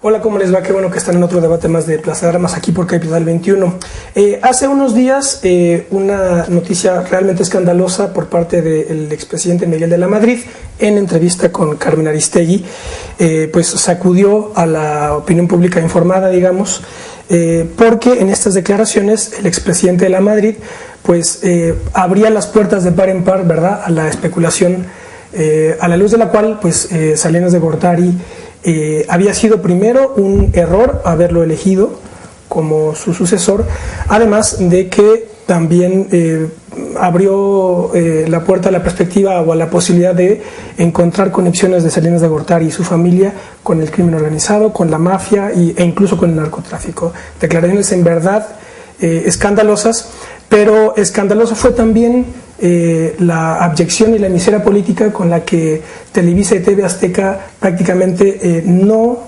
Hola, ¿cómo les va? Qué bueno que están en otro debate más de Plaza de Armas aquí por Capital 21. Hace unos días una noticia realmente escandalosa por parte del expresidente Miguel de la Madrid en entrevista con Carmen Aristegui, pues sacudió a la opinión pública informada, digamos, porque en estas declaraciones el expresidente de la Madrid pues abría las puertas de par en par, ¿verdad?, a la especulación, a la luz de la cual pues Salinas de Gortari había sido primero un error haberlo elegido como su sucesor, además de que también abrió la puerta a la perspectiva o a la posibilidad de encontrar conexiones de Salinas de Gortari y su familia con el crimen organizado, con la mafia e incluso con el narcotráfico. Declaraciones en verdad escandalosas, pero escandaloso fue también la abyección y la miseria política con la que Televisa y TV Azteca prácticamente no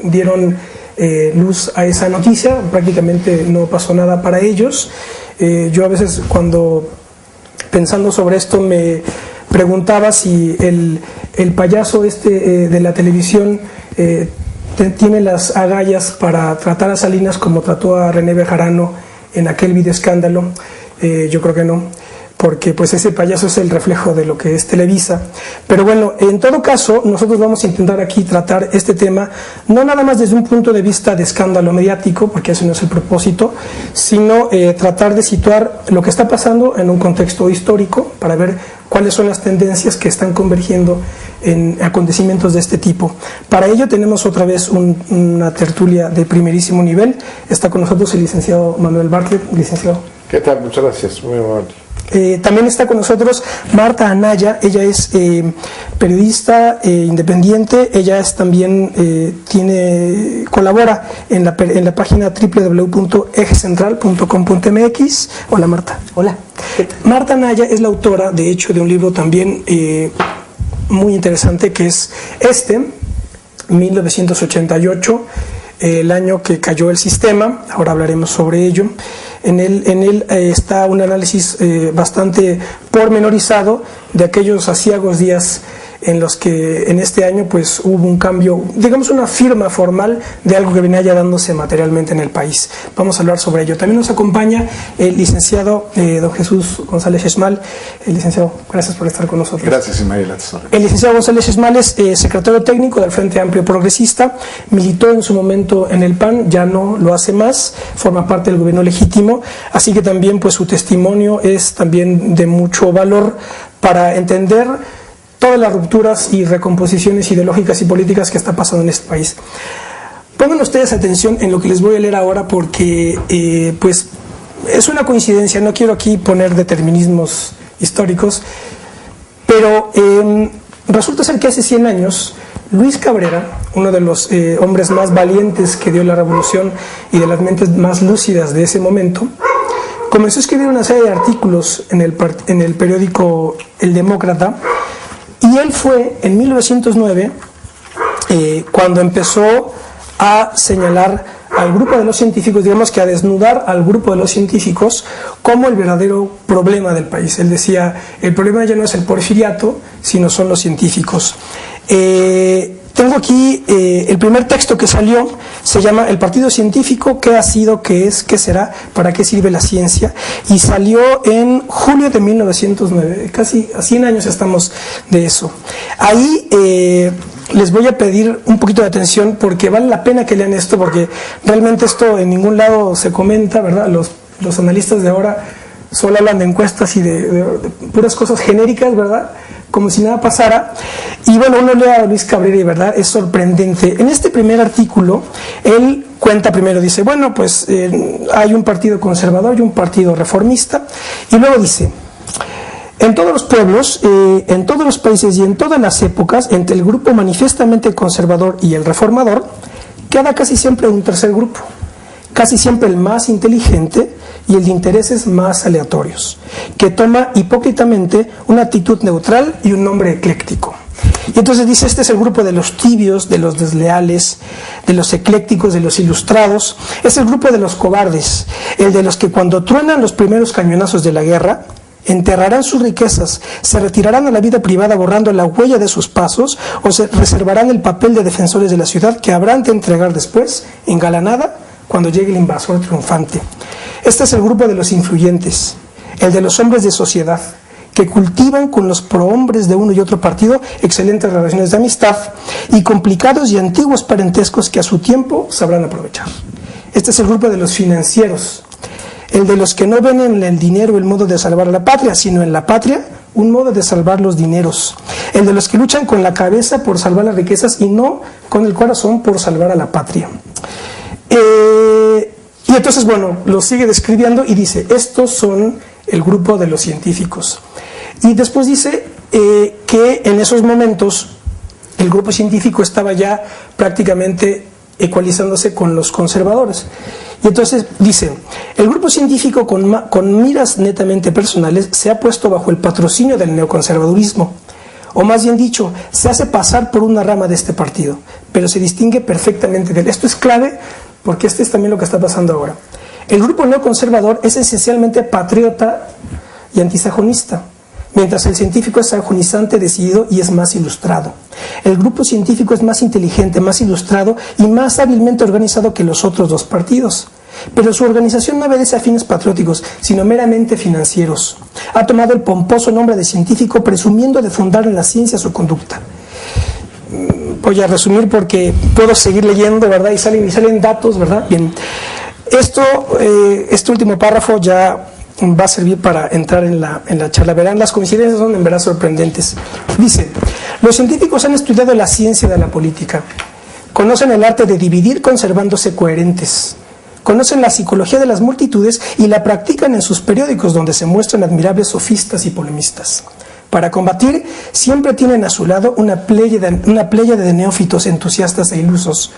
dieron luz a esa noticia, prácticamente no pasó nada para ellos. Yo a veces, cuando pensando sobre esto, me preguntaba si el payaso de la televisión tiene las agallas para tratar a Salinas como trató a René Bejarano en aquel videoescándalo. Yo creo que no, porque pues ese payaso es el reflejo de lo que es Televisa. Pero bueno, en todo caso, nosotros vamos a intentar aquí tratar este tema, no nada más desde un punto de vista de escándalo mediático, porque ese no es el propósito, sino tratar de situar lo que está pasando en un contexto histórico, para ver cuáles son las tendencias que están convergiendo en acontecimientos de este tipo. Para ello tenemos otra vez una tertulia de primerísimo nivel. Está con nosotros el licenciado Manuel Bartlett. Licenciado. ¿Qué tal? Muchas gracias, muy amable. También está con nosotros Marta Anaya. Ella es periodista independiente. Ella es también colabora en la página www.ejecentral.com.mx. Hola, Marta. Hola. Marta Anaya es la autora, de hecho, de un libro también muy interesante, que es 1988, el año que cayó el sistema. Ahora hablaremos sobre ello. En él está un análisis bastante pormenorizado de aquellos aciagos días en los que en este año pues hubo un cambio, digamos una firma formal de algo que venía ya dándose materialmente en el país. Vamos a hablar sobre ello. También nos acompaña el licenciado don Jesús González Esmal. Licenciado, gracias por estar con nosotros. Gracias, Ismael. El licenciado González Esmal es secretario técnico del Frente Amplio Progresista, militó en su momento en el PAN, ya no lo hace más, forma parte del gobierno legítimo, así que también pues su testimonio es también de mucho valor para entender todas las rupturas y recomposiciones ideológicas y políticas que está pasando en este país. Pongan ustedes atención en lo que les voy a leer ahora, porque pues es una coincidencia, no quiero aquí poner determinismos históricos, pero resulta ser que hace 100 años Luis Cabrera, uno de los hombres más valientes que dio la revolución y de las mentes más lúcidas de ese momento, comenzó a escribir una serie de artículos en el periódico El Demócrata. Y él fue en 1909 cuando empezó a señalar al grupo de los científicos, digamos que a desnudar al grupo de los científicos como el verdadero problema del país. Él decía, el problema ya no es el porfiriato, sino son los científicos. Tengo aquí el primer texto que salió, se llama El Partido Científico, ¿qué ha sido, qué es, qué será, para qué sirve la ciencia? Y salió en julio de 1909, casi a 100 años estamos de eso. Ahí les voy a pedir un poquito de atención, porque vale la pena que lean esto, porque realmente esto en ningún lado se comenta, ¿verdad? Los analistas de ahora solo hablan de encuestas y de puras cosas genéricas, ¿verdad?, como si nada pasara. Y bueno, uno lee a Luis Cabrera y verdad es sorprendente. En este primer artículo él cuenta primero, dice, bueno, pues hay un partido conservador y un partido reformista, y luego dice, en todos los pueblos, en todos los países y en todas las épocas, entre el grupo manifiestamente conservador y el reformador, queda casi siempre un tercer grupo, casi siempre el más inteligente y el de intereses más aleatorios, que toma hipócritamente una actitud neutral y un nombre ecléctico. Y entonces dice, este es el grupo de los tibios, de los desleales, de los eclécticos, de los ilustrados, es el grupo de los cobardes, el de los que cuando truenan los primeros cañonazos de la guerra, enterrarán sus riquezas, se retirarán a la vida privada borrando la huella de sus pasos, o se reservarán el papel de defensores de la ciudad que habrán de entregar después, engalanada, cuando llegue el invasor triunfante. Este es el grupo de los influyentes, el de los hombres de sociedad, que cultivan con los prohombres de uno y otro partido excelentes relaciones de amistad y complicados y antiguos parentescos que a su tiempo sabrán aprovechar. Este es el grupo de los financieros, el de los que no ven en el dinero el modo de salvar a la patria, sino en la patria un modo de salvar los dineros, el de los que luchan con la cabeza por salvar las riquezas y no con el corazón por salvar a la patria. Y entonces, bueno, lo sigue describiendo y dice, estos son el grupo de los científicos. Y después dice que en esos momentos el grupo científico estaba ya prácticamente ecualizándose con los conservadores. Y entonces dice, el grupo científico con miras netamente personales se ha puesto bajo el patrocinio del neoconservadurismo, o más bien dicho, se hace pasar por una rama de este partido, pero se distingue perfectamente de él. Esto es clave porque este es también lo que está pasando ahora. El grupo neoconservador es esencialmente patriota y antisajonista, mientras el científico es sajonizante, decidido y es más ilustrado. El grupo científico es más inteligente, más ilustrado y más hábilmente organizado que los otros dos partidos. Pero su organización no obedece a fines patrióticos, sino meramente financieros. Ha tomado el pomposo nombre de científico presumiendo de fundar en la ciencia su conducta. Voy a resumir porque puedo seguir leyendo, ¿verdad? Y salen datos, ¿verdad? Bien. Este último párrafo ya va a servir para entrar en la charla. Verán, las coincidencias son en verdad sorprendentes. Dice, los científicos han estudiado la ciencia de la política, conocen el arte de dividir conservándose coherentes, conocen la psicología de las multitudes y la practican en sus periódicos donde se muestran admirables sofistas y polemistas. Para combatir, siempre tienen a su lado una pléyade de neófitos entusiastas e ilusos,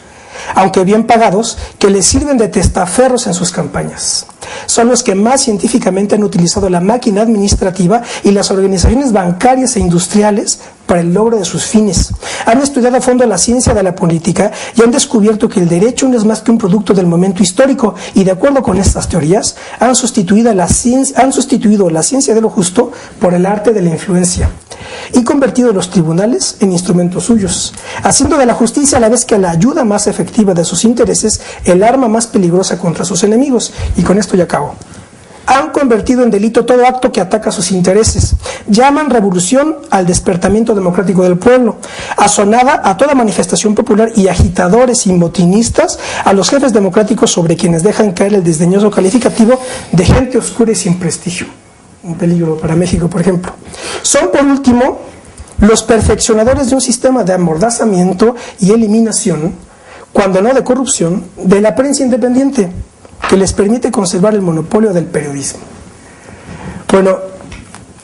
aunque bien pagados, que les sirven de testaferros en sus campañas. Son los que más científicamente han utilizado la máquina administrativa y las organizaciones bancarias e industriales para el logro de sus fines. Han estudiado a fondo la ciencia de la política y han descubierto que el derecho no es más que un producto del momento histórico y, de acuerdo con estas teorías, han sustituido la ciencia de lo justo por el arte de la influencia y convertido los tribunales en instrumentos suyos, haciendo de la justicia a la vez que la ayuda más efectiva de sus intereses el arma más peligrosa contra sus enemigos. Y con esto ya acabo. Han convertido en delito todo acto que ataca sus intereses. Llaman revolución al despertamiento democrático del pueblo, asonada a toda manifestación popular y agitadores y motinistas a los jefes democráticos sobre quienes dejan caer el desdeñoso calificativo de gente oscura y sin prestigio. Un peligro para México, por ejemplo. Son, por último, los perfeccionadores de un sistema de amordazamiento y eliminación, cuando no de corrupción, de la prensa independiente, que les permite conservar el monopolio del periodismo. Bueno,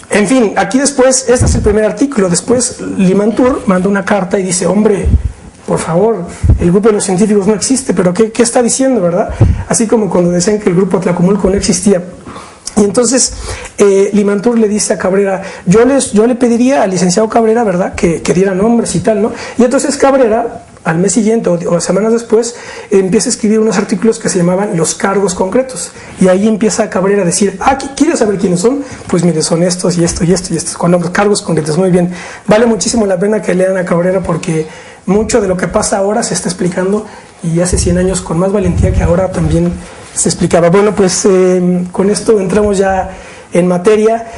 en fin, aquí después, este es el primer artículo, después Limantour manda una carta y dice, hombre, por favor, el grupo de los científicos no existe, pero ¿qué está diciendo, verdad? Así como cuando decían que el grupo Tlacomulco no existía. Y entonces Limantour le dice a Cabrera, yo le pediría al licenciado Cabrera, ¿verdad?, que diera nombres y tal, ¿no? Y entonces Cabrera, al mes siguiente o semanas después, empieza a escribir unos artículos que se llamaban Los cargos concretos. Y ahí empieza Cabrera a decir, ¿quieres saber quiénes son? Pues mire, son estos y esto y esto y estos, con los cargos concretos. Muy bien, vale muchísimo la pena que lean a Cabrera porque mucho de lo que pasa ahora se está explicando y hace 100 años con más valentía que ahora también se explicaba. Bueno, pues con esto entramos ya en materia.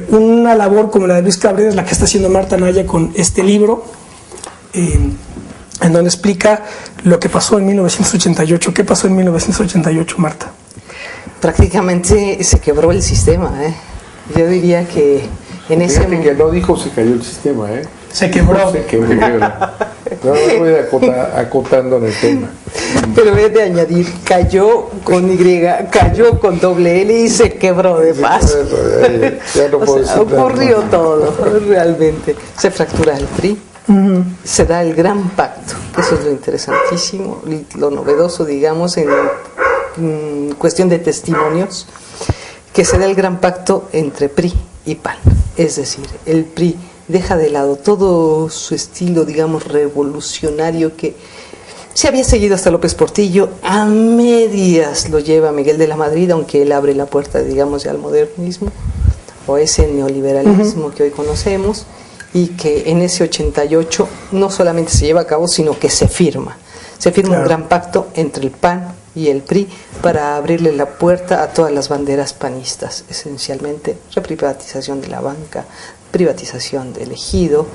Una labor como la de Luis Cabrera es la que está haciendo Marta Anaya con este libro, en donde explica lo que pasó en 1988. ¿Qué pasó en 1988, Marta? Prácticamente se quebró el sistema, ¿eh? Yo diría que en ese momento... que no dijo se cayó el sistema, ¿eh? Se quebró. Se quebró. No voy acotando en el tema. Pero voy a añadir, cayó con Y, cayó con doble L y se quebró de paso. Ya no puedo decir ocurrió todo, realmente. Se fractura el PRI. Se da el gran pacto, que eso es lo interesantísimo, lo novedoso, digamos, en cuestión de testimonios, que se da el gran pacto entre PRI y PAN. Es decir, el PRI deja de lado todo su estilo, digamos, revolucionario que se había seguido hasta López Portillo, a medias lo lleva Miguel de la Madrid, aunque él abre la puerta, digamos, ya al modernismo. o ese neoliberalismo que hoy conocemos, y que en ese 88 no solamente se lleva a cabo, sino que se firma. Se firma un gran pacto entre el PAN y el PRI para abrirle la puerta a todas las banderas panistas, esencialmente reprivatización de la banca, privatización del ejido,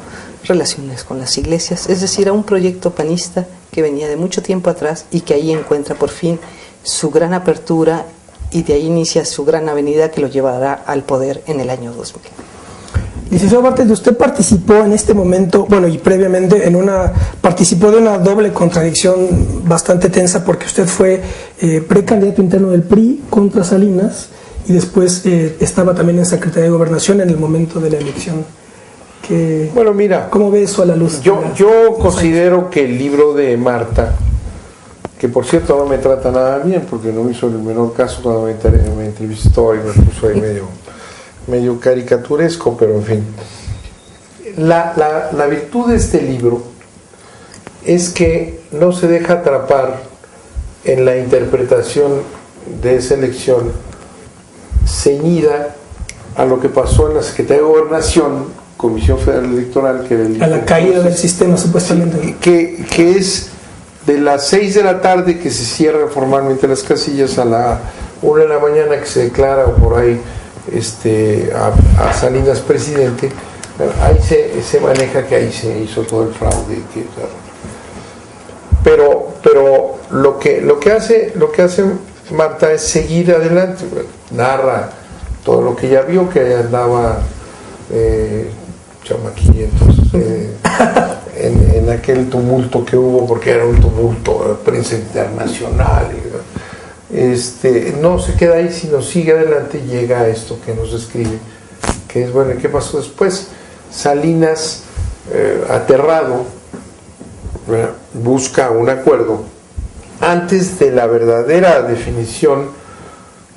relaciones con las iglesias, es decir, a un proyecto panista que venía de mucho tiempo atrás y que ahí encuentra por fin su gran apertura, y de ahí inicia su gran avenida que lo llevará al poder en el año 2000. Licenciado Bartlett, usted participó en este momento, bueno, y previamente participó de una doble contradicción bastante tensa, porque usted fue precandidato interno del PRI contra Salinas y después estaba también en Secretaría de Gobernación en el momento de la elección. Bueno, mira, ¿cómo ve eso a la luz? Yo considero que el libro de Marta, que por cierto no me trata nada bien porque no me hizo el menor caso cuando me entrevistó y me puso ahí medio caricaturesco, pero en fin. La virtud de este libro es que no se deja atrapar en la interpretación de esa elección ceñida a lo que pasó en la Secretaría de Gobernación, Comisión Federal Electoral, que a la caída del sistema supuestamente. Que es de las 6 de la tarde que se cierran formalmente las casillas a la 1 de la mañana que se declara o por ahí a Salinas presidente. Ahí se maneja que ahí se hizo todo el fraude, pero lo que hace Marta es seguir adelante, narra todo lo que ya vio, que andaba chamaquillentos en aquel tumulto que hubo, porque era un tumulto de prensa internacional. No se queda ahí, sino sigue adelante y llega a esto que nos describe, que es, bueno, ¿qué pasó después? Salinas, aterrado, busca un acuerdo antes de la verdadera definición,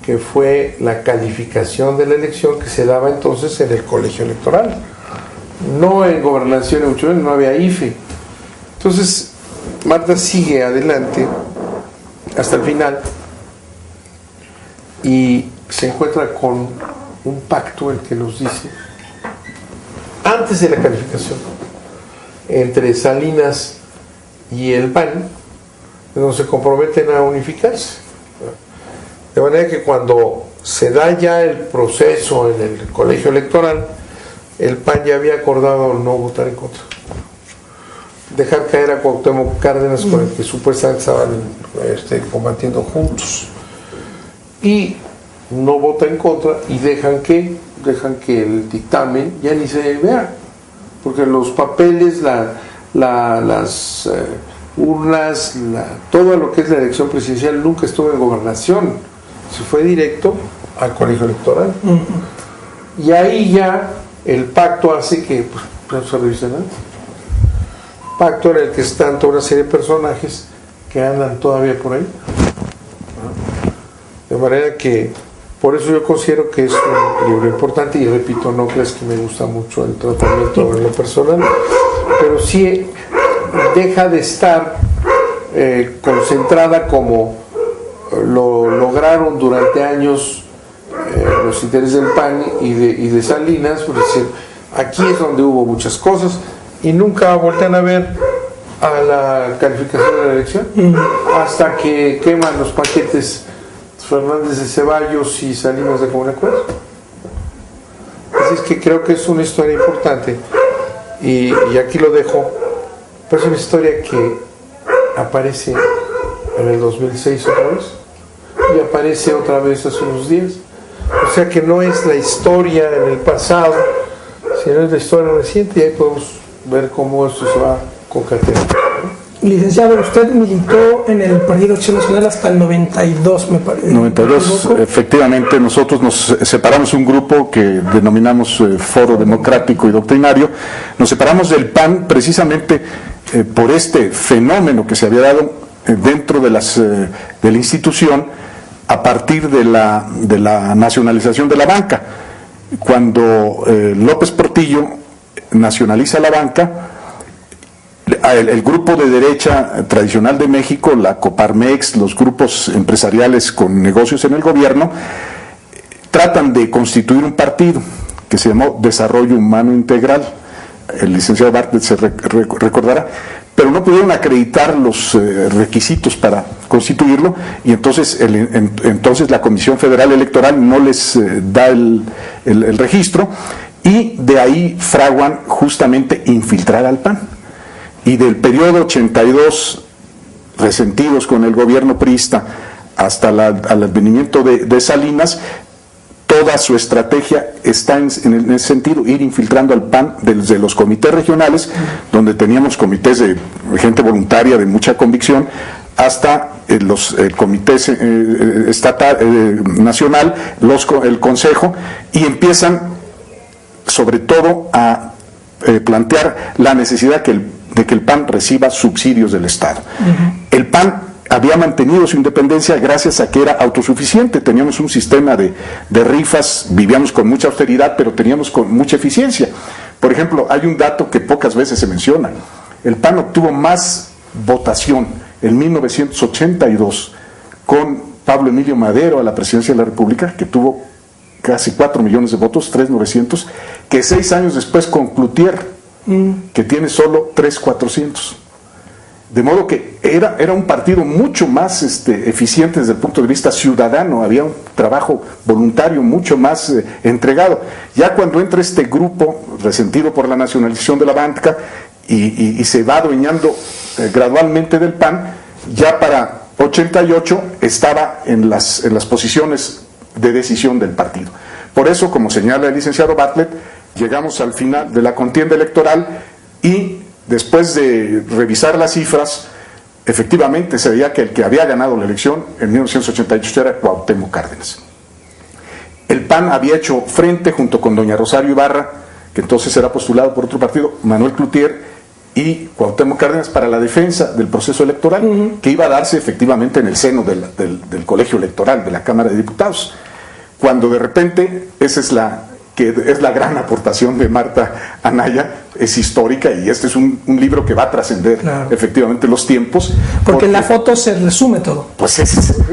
que fue la calificación de la elección que se daba entonces en el colegio electoral, no en gobernación, mucho menos, no había IFE. Entonces Marta sigue adelante hasta el final y se encuentra con un pacto, el que nos dice, antes de la calificación, entre Salinas y el PAN, donde se comprometen a unificarse. De manera que cuando se da ya el proceso en el colegio electoral, el PAN ya había acordado no votar en contra, dejar caer a Cuauhtémoc Cárdenas, con el que supuestamente estaban combatiendo juntos, y no vota en contra y dejan que el dictamen ya ni se vea, porque los papeles, las urnas, todo lo que es la elección presidencial nunca estuvo en gobernación, se fue directo al colegio electoral. Y ahí ya el pacto hace que no se revise nada. Pacto en el que están toda una serie de personajes que andan todavía por ahí. De manera que por eso yo considero que es un libro importante, y repito, no creas que me gusta mucho el tratamiento en lo personal, pero sí deja de estar concentrada como lo lograron durante años los intereses del PAN y de Salinas, por decir, aquí es donde hubo muchas cosas y nunca voltean a ver a la calificación de la elección, hasta que queman los paquetes Fernández de Ceballos y Salinas de Común Acuerdo. Así es que creo que es una historia importante y aquí lo dejo, pero es una historia que aparece en el 2006 otra vez y aparece otra vez hace unos días. O sea que no es la historia en el pasado, sino es la historia reciente, y ahí podemos ver cómo esto se va concatenando. Licenciado, usted militó en el Partido Acción Nacional hasta el 92, me parece. 92, efectivamente. Nosotros nos separamos, un grupo que denominamos Foro Democrático y Doctrinario. Nos separamos del PAN precisamente por este fenómeno que se había dado dentro de la institución a partir de la nacionalización de la banca. Cuando López Portillo nacionaliza la banca, el grupo de derecha tradicional de México, la Coparmex, los grupos empresariales con negocios en el gobierno, tratan de constituir un partido que se llamó Desarrollo Humano Integral. El licenciado Bartlett se recordará, pero no pudieron acreditar los requisitos para constituirlo, y entonces entonces la Comisión Federal Electoral no les da el registro, y de ahí fraguan justamente infiltrar al PAN. Y del periodo 82, resentidos con el gobierno priista, hasta al advenimiento de Salinas, toda su estrategia está en ese sentido, ir infiltrando al PAN desde los comités regionales, donde teníamos comités de gente voluntaria de mucha convicción, hasta el comité estatal, nacional, el consejo, y empiezan sobre todo a plantear la necesidad de que el PAN reciba subsidios del Estado. El PAN había mantenido su independencia gracias a que era autosuficiente. Teníamos un sistema de rifas, vivíamos con mucha austeridad, pero teníamos con mucha eficiencia. Por ejemplo, hay un dato que pocas veces se menciona: el PAN obtuvo más votación en 1982 con Pablo Emilio Madero a la presidencia de la República, que tuvo casi 4 millones de votos, 3,900, que 6 años después con Cloutier, que tiene solo 3,400. De modo que era un partido mucho más eficiente desde el punto de vista ciudadano, había un trabajo voluntario mucho más entregado. Ya cuando entra este grupo resentido por la nacionalización de la banca y se va adueñando gradualmente del PAN, ya para 88 estaba en las posiciones de decisión del partido. Por eso, como señala el licenciado Bartlett, llegamos al final de la contienda electoral y después de revisar las cifras, efectivamente se veía que el que había ganado la elección en 1988 era Cuauhtémoc Cárdenas. El PAN había hecho frente junto con doña Rosario Ibarra, que entonces era postulado por otro partido, Manuel Cloutier y Cuauhtémoc Cárdenas, para la defensa del proceso electoral, que iba a darse efectivamente en el seno del colegio electoral de la Cámara de Diputados. Cuando de repente, esa es la gran aportación de Marta Anaya, es histórica, y este es un libro que va a trascender efectivamente los tiempos. Porque en la foto se resume todo. Pues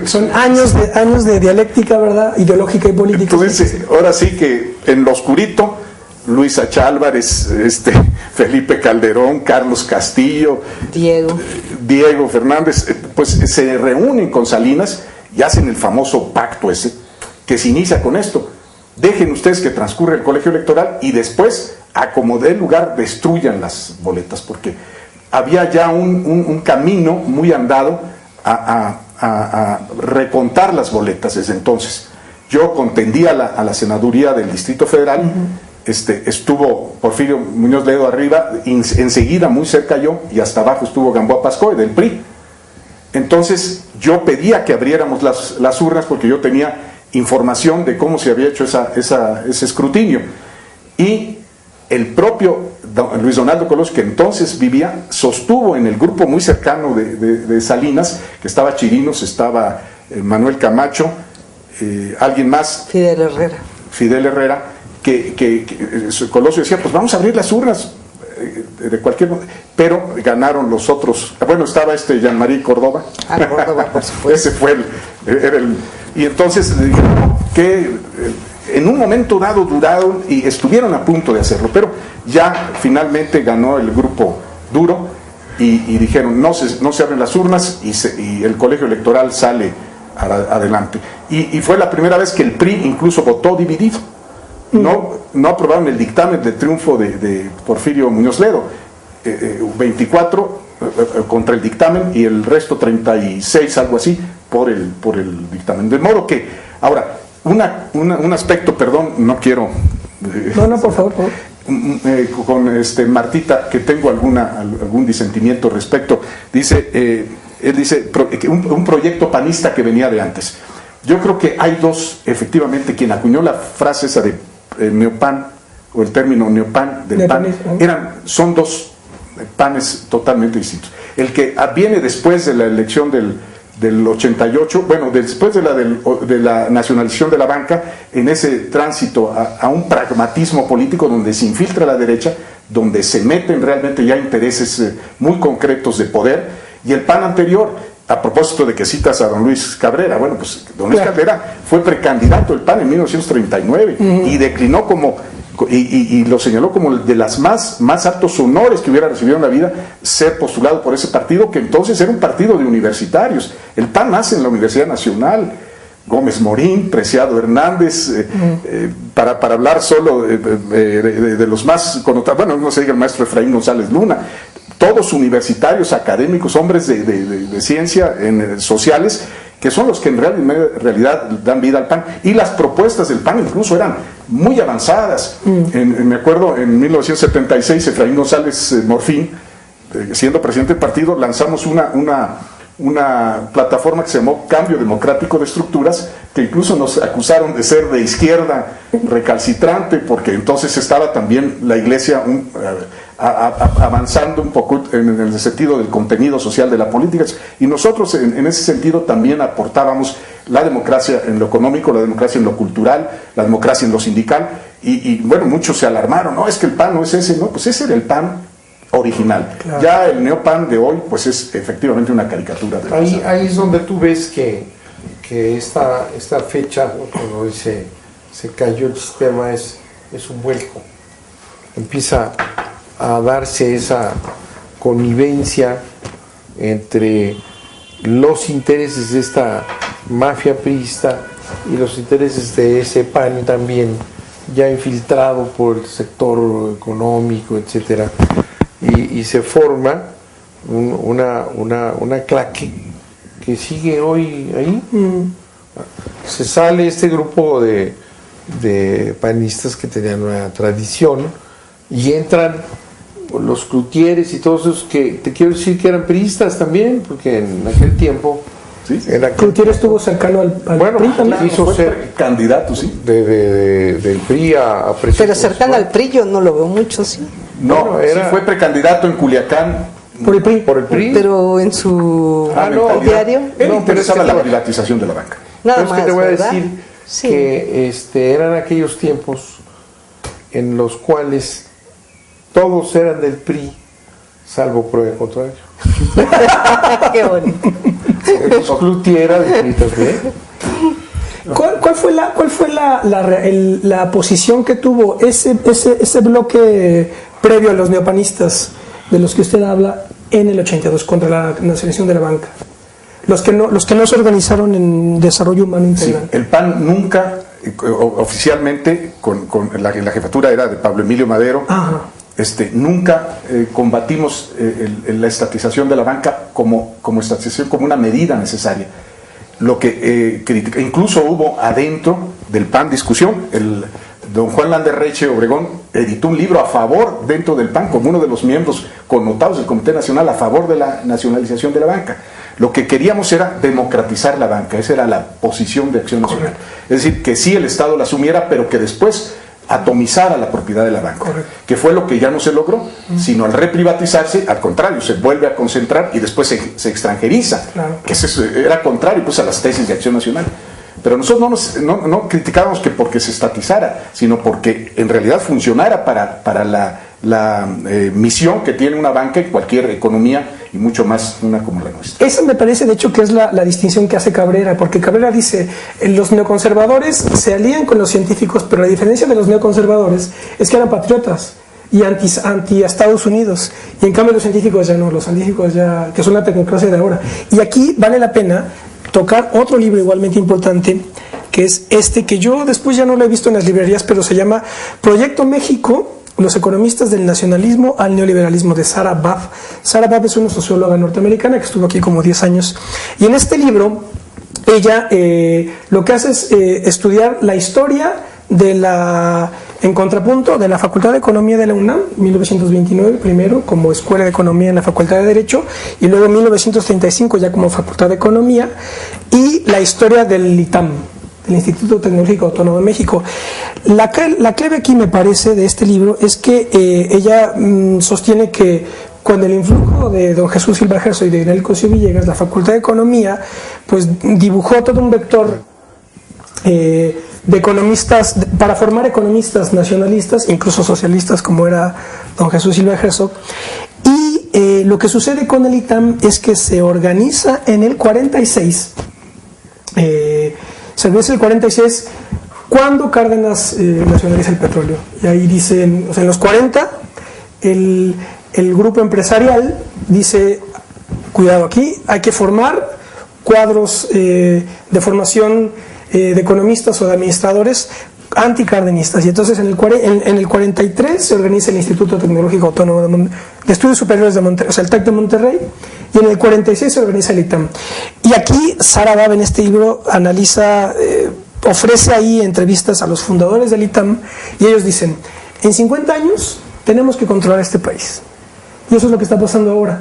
son años de dialéctica, ¿verdad? Ideológica y política. Entonces, ahora sí que en lo oscurito, Luis H. Álvarez, Felipe Calderón, Carlos Castillo, Diego Fernández, pues se reúnen con Salinas y hacen el famoso pacto ese, que se inicia con esto: dejen ustedes que transcurra el colegio electoral y después, a como dé lugar, destruyan las boletas, porque había ya un camino muy andado a recontar las boletas desde entonces. Yo contendía a la senaduría del Distrito Federal. Estuvo Porfirio Muñoz Ledo arriba, enseguida muy cerca yo, y hasta abajo estuvo Gamboa Pascoe del PRI. Entonces yo pedía que abriéramos las urnas, porque yo tenía información de cómo se había hecho ese escrutinio, y el propio Luis Donaldo Colosio, que entonces vivía, sostuvo en el grupo muy cercano de Salinas, que estaba Chirinos, estaba Manuel Camacho, alguien más, Fidel Herrera, que Colosio decía, pues vamos a abrir las urnas de cualquier, pero ganaron los otros. Bueno, estaba Jean-Marie Córdoba. Córdoba, por supuesto. Ese fue y entonces que en un momento dado duraron y estuvieron a punto de hacerlo, pero ya finalmente ganó el grupo duro y dijeron no se abren las urnas y el colegio electoral sale adelante. Y fue la primera vez que el PRI incluso votó dividido. No aprobaron el dictamen de triunfo de Porfirio Muñoz Ledo, 24 contra el dictamen y el resto 36, algo así, por el dictamen. De modo que, ahora, un aspecto, perdón, no quiero... No, por favor. Con Martita, que tengo algún disentimiento respecto, él dice un proyecto panista que venía de antes. Yo creo que hay dos, efectivamente, quien acuñó la frase esa de neopan, o el término neopan del PAN, son dos panes totalmente distintos. El que viene después de la elección del 88, bueno, después de la nacionalización de la banca, en ese tránsito a un pragmatismo político donde se infiltra la derecha, donde se meten realmente ya intereses muy concretos de poder, y el PAN anterior. A propósito de que citas a don Luis Cabrera, bueno, pues don Luis Cabrera fue precandidato del PAN en 1939 y declinó como y lo señaló como de las más altos honores que hubiera recibido en la vida ser postulado por ese partido, que entonces era un partido de universitarios. El PAN nace en la Universidad Nacional, Gómez Morín, Preciado Hernández, para hablar solo de los más connotados, bueno, no se diga el maestro Efraín González Luna, todos universitarios, académicos, hombres de ciencia, sociales, que son los que en realidad dan vida al PAN, y las propuestas del PAN incluso eran muy avanzadas. Me acuerdo, en 1976, Efraín González Morfín, siendo presidente del partido, lanzamos una plataforma que se llamó Cambio Democrático de Estructuras, que incluso nos acusaron de ser de izquierda recalcitrante, porque entonces estaba también la Iglesia avanzando un poco en el sentido del contenido social de la política, y nosotros en ese sentido también aportábamos la democracia en lo económico, la democracia en lo cultural, la democracia en lo sindical, y bueno, muchos se alarmaron, no, es que el PAN no es ese, no, pues ese era el PAN original. Claro. Ya el neopan de hoy pues es efectivamente una caricatura de ahí es donde tú ves que esta fecha, cuando dice se cayó el sistema, es un vuelco. Empieza a darse esa connivencia entre los intereses de esta mafia priista y los intereses de ese PAN también, ya infiltrado por el sector económico, etcétera. Y se forma una claque que sigue hoy ahí. Se sale este grupo de panistas que tenían una tradición y entran los Cloutieres y todos esos que te quiero decir que eran priistas también, porque en aquel tiempo Cloutier estuvo cercano al PRI también. Quiso ser candidato, sí. Del PRI a presidente. Pero cercano al PRI yo no lo veo mucho, sí. No, sí fue precandidato en Culiacán. Por el PRI. Por el PRI. Pero en su diario. Él interesaba la privatización de la banca. Nada más, más, que te voy ¿verdad? a decir que eran aquellos tiempos en los cuales todos eran del PRI, salvo prueba contrario. Qué bonito. Cloutier era de PRI también. ¿Cuál fue la posición que tuvo ese bloque previo a los neopanistas de los que usted habla en el 82 contra la nacionalización de la banca? Los que no se organizaron en desarrollo humano integral. Sí, el PAN nunca, oficialmente, con la jefatura era de Pablo Emilio Madero. Ajá. Nunca combatimos la estatización de la banca como estatización, como una medida necesaria. Lo que incluso hubo adentro del PAN discusión. Don Juan Landerreche Obregón editó un libro a favor dentro del PAN, como uno de los miembros connotados del Comité Nacional a favor de la nacionalización de la banca. Lo que queríamos era democratizar la banca, esa era la posición de Acción Nacional. Es decir, que sí el Estado la asumiera, pero que después atomizara la propiedad de la banca. Correcto. Que fue lo que ya no se logró, sino al reprivatizarse, al contrario, se vuelve a concentrar y después se extranjeriza, claro. Que era contrario pues a las tesis de Acción Nacional. Pero nosotros no criticábamos que porque se estatizara, sino porque en realidad funcionara para la misión que tiene una banca en cualquier economía, y mucho más una como la nuestra. Esa me parece de hecho que es la distinción que hace Cabrera, porque Cabrera dice, los neoconservadores se alían con los científicos, pero la diferencia de los neoconservadores es que eran patriotas y anti Estados Unidos, y en cambio los científicos ya no, los científicos ya, que son la tecnocracia de ahora. Y aquí vale la pena tocar otro libro igualmente importante, que es que yo después ya no lo he visto en las librerías, pero se llama Proyecto México, los economistas del nacionalismo al neoliberalismo, de Sarah Babb. Sarah Babb es una socióloga norteamericana que estuvo aquí como 10 años, y en este libro ella lo que hace es estudiar la historia en contrapunto de la Facultad de Economía de la UNAM, 1929 primero como Escuela de Economía en la Facultad de Derecho, y luego 1935 ya como Facultad de Economía, y la historia del ITAM, del Instituto Tecnológico Autónomo de México. La clave aquí, me parece, de este libro es que ella sostiene que cuando el influjo de don Jesús Silva Herzog y de Ignel Cosío Villegas, la Facultad de Economía pues dibujó todo un vector de economistas, para formar economistas nacionalistas, incluso socialistas, como era don Jesús Silva Herzog. Y lo que sucede con el ITAM es que se organiza en el 46. Se organiza el 46 ¿Cuándo Cárdenas nacionaliza el petróleo? Y ahí dicen, o sea, en los 40, el grupo empresarial dice, cuidado aquí, hay que formar cuadros de formación de economistas o de administradores anticardenistas. Y entonces en el 43 se organiza el Instituto Tecnológico Autónomo de Estudios Superiores de Monterrey, o sea, el TEC de Monterrey, y en el 46 se organiza el ITAM. Y aquí Sara Bab, en este libro, analiza, ofrece ahí entrevistas a los fundadores del ITAM, y ellos dicen, en 50 años tenemos que controlar este país. Y eso es lo que está pasando ahora,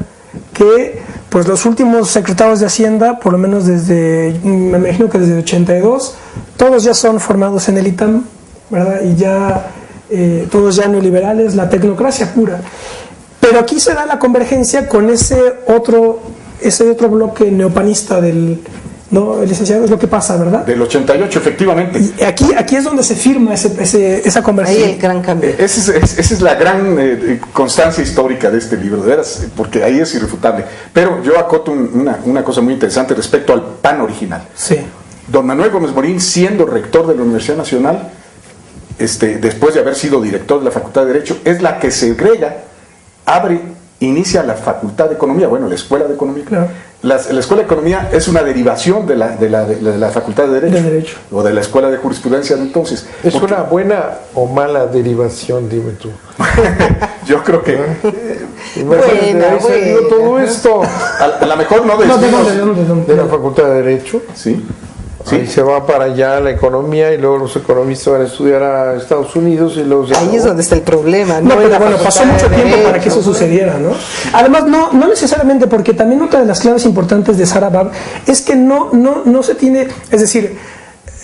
que pues los últimos secretarios de Hacienda, por lo menos desde, me imagino que desde 82, todos ya son formados en el ITAM, ¿verdad? Y ya todos ya neoliberales, la tecnocracia pura. Pero aquí se da la convergencia con ese otro bloque neopanista del, ¿no? El licenciado, es lo que pasa, ¿verdad? Del 88, efectivamente. Y aquí es donde se firma esa convergencia. Ahí el gran cambio. Esa es la gran constancia histórica de este libro, de veras, porque ahí es irrefutable. Pero yo acoto una cosa muy interesante respecto al PAN original. Sí. Don Manuel Gómez Morín, siendo rector de la Universidad Nacional, después de haber sido director de la Facultad de Derecho, es la que segrega, inicia la Facultad de Economía, bueno, la Escuela de Economía. Claro. La Escuela de Economía es una derivación de la Facultad de Derecho, o de la Escuela de Jurisprudencia de entonces. ¿Es una buena o mala derivación, dime tú? Yo creo que Buena. todo esto a lo mejor no de la Facultad de Derecho. Sí. Ahí se va para allá la economía y luego los economistas van a estudiar a Estados Unidos y luego Ahí es donde está el problema. No, en pero la bueno, Facultad pasó mucho de tiempo para Derecho, que eso sucediera, ¿no? Además, no necesariamente, porque también otra de las claves importantes de Sara Bab es que no se tiene, es decir,